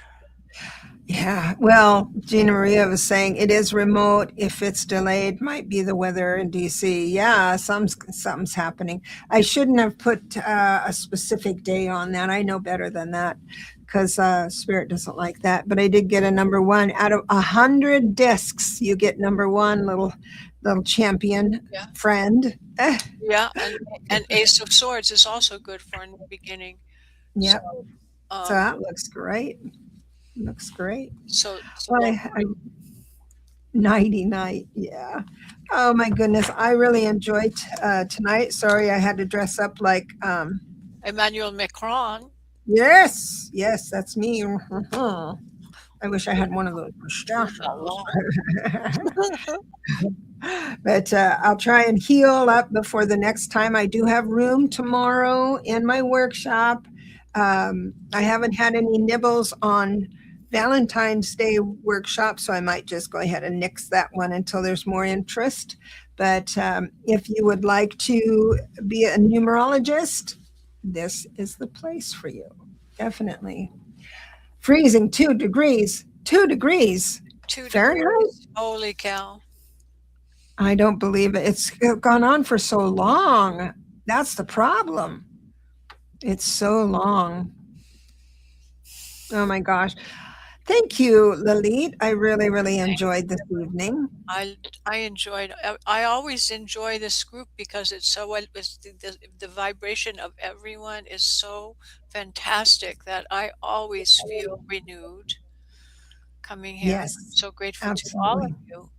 Yeah, well, Gina Maria was saying it is remote. If it's delayed, might be the weather in DC. Yeah, something's happening. I shouldn't have put a specific day on that. I know better than that because Spirit doesn't like that. But I did get a number one out of 100 discs. You get number one, little champion Yeah. friend. Yeah, and Ace of Swords is also good for a new beginning. So, Yep. So um, that looks great. Looks great. so Well, don't I nighty night. Yeah. Oh my goodness. I really enjoyed tonight. Sorry I had to dress up like Emmanuel Macron. yes, yes, that's me. I wish I had one of those Ooh la mustaches. la. But I'll try and heal up before the next time. I do have room tomorrow in my workshop. I haven't had any nibbles on Valentine's Day workshop, so I might just go ahead and nix that one until there's more interest. But if you would like to be a numerologist, this is the place for you. Definitely. Freezing 2 degrees. 2 degrees Fahrenheit? $2. Holy cow. I don't believe it. It's gone on for so long. That's the problem. It's so long. Oh my gosh. Thank you, Lalit. I really, really enjoyed this evening. I I enjoyed. I always enjoy this group because it's so it's the vibration of everyone is so fantastic that I always feel renewed coming here. I'm Yes, so grateful to all of absolutely. you.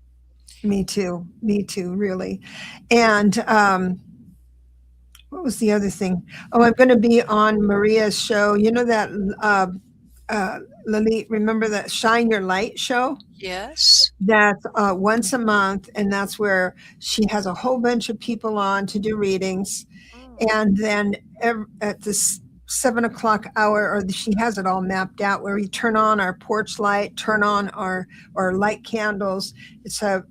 Me too. Me too, really. And what was the other thing? Oh, I'm going to be on Maria's show. You know that Lalit, remember that Shine Your Light show? Yes. That's once a month, and that's where she has a whole bunch of people on to do readings. Mm. And then at this 7 o'clock hour, or she has it all mapped out where we turn on our porch light, turn on our light candles. It's a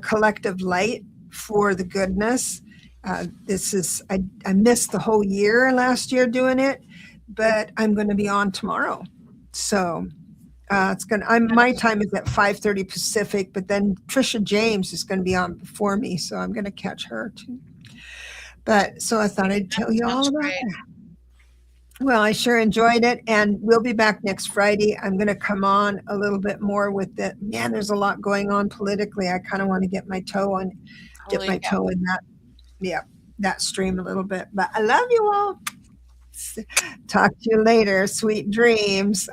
collective light for the goodness. This is I missed the whole year last year doing it, but I'm going to be on tomorrow. So it's gonna. My time is at 5:30 Pacific, but then Trisha James is going to be on before me, so I'm going to catch her too. But so I thought I'd tell you all Sounds about great. that. Well, I sure enjoyed it, and we'll be back next Friday. I'm going to come on a little bit more with it. Man, there's a lot going on politically. I kind of want to dip Holy my cow. toe in that, yeah, that stream a little bit. But I love you all. Talk to you later. Sweet dreams.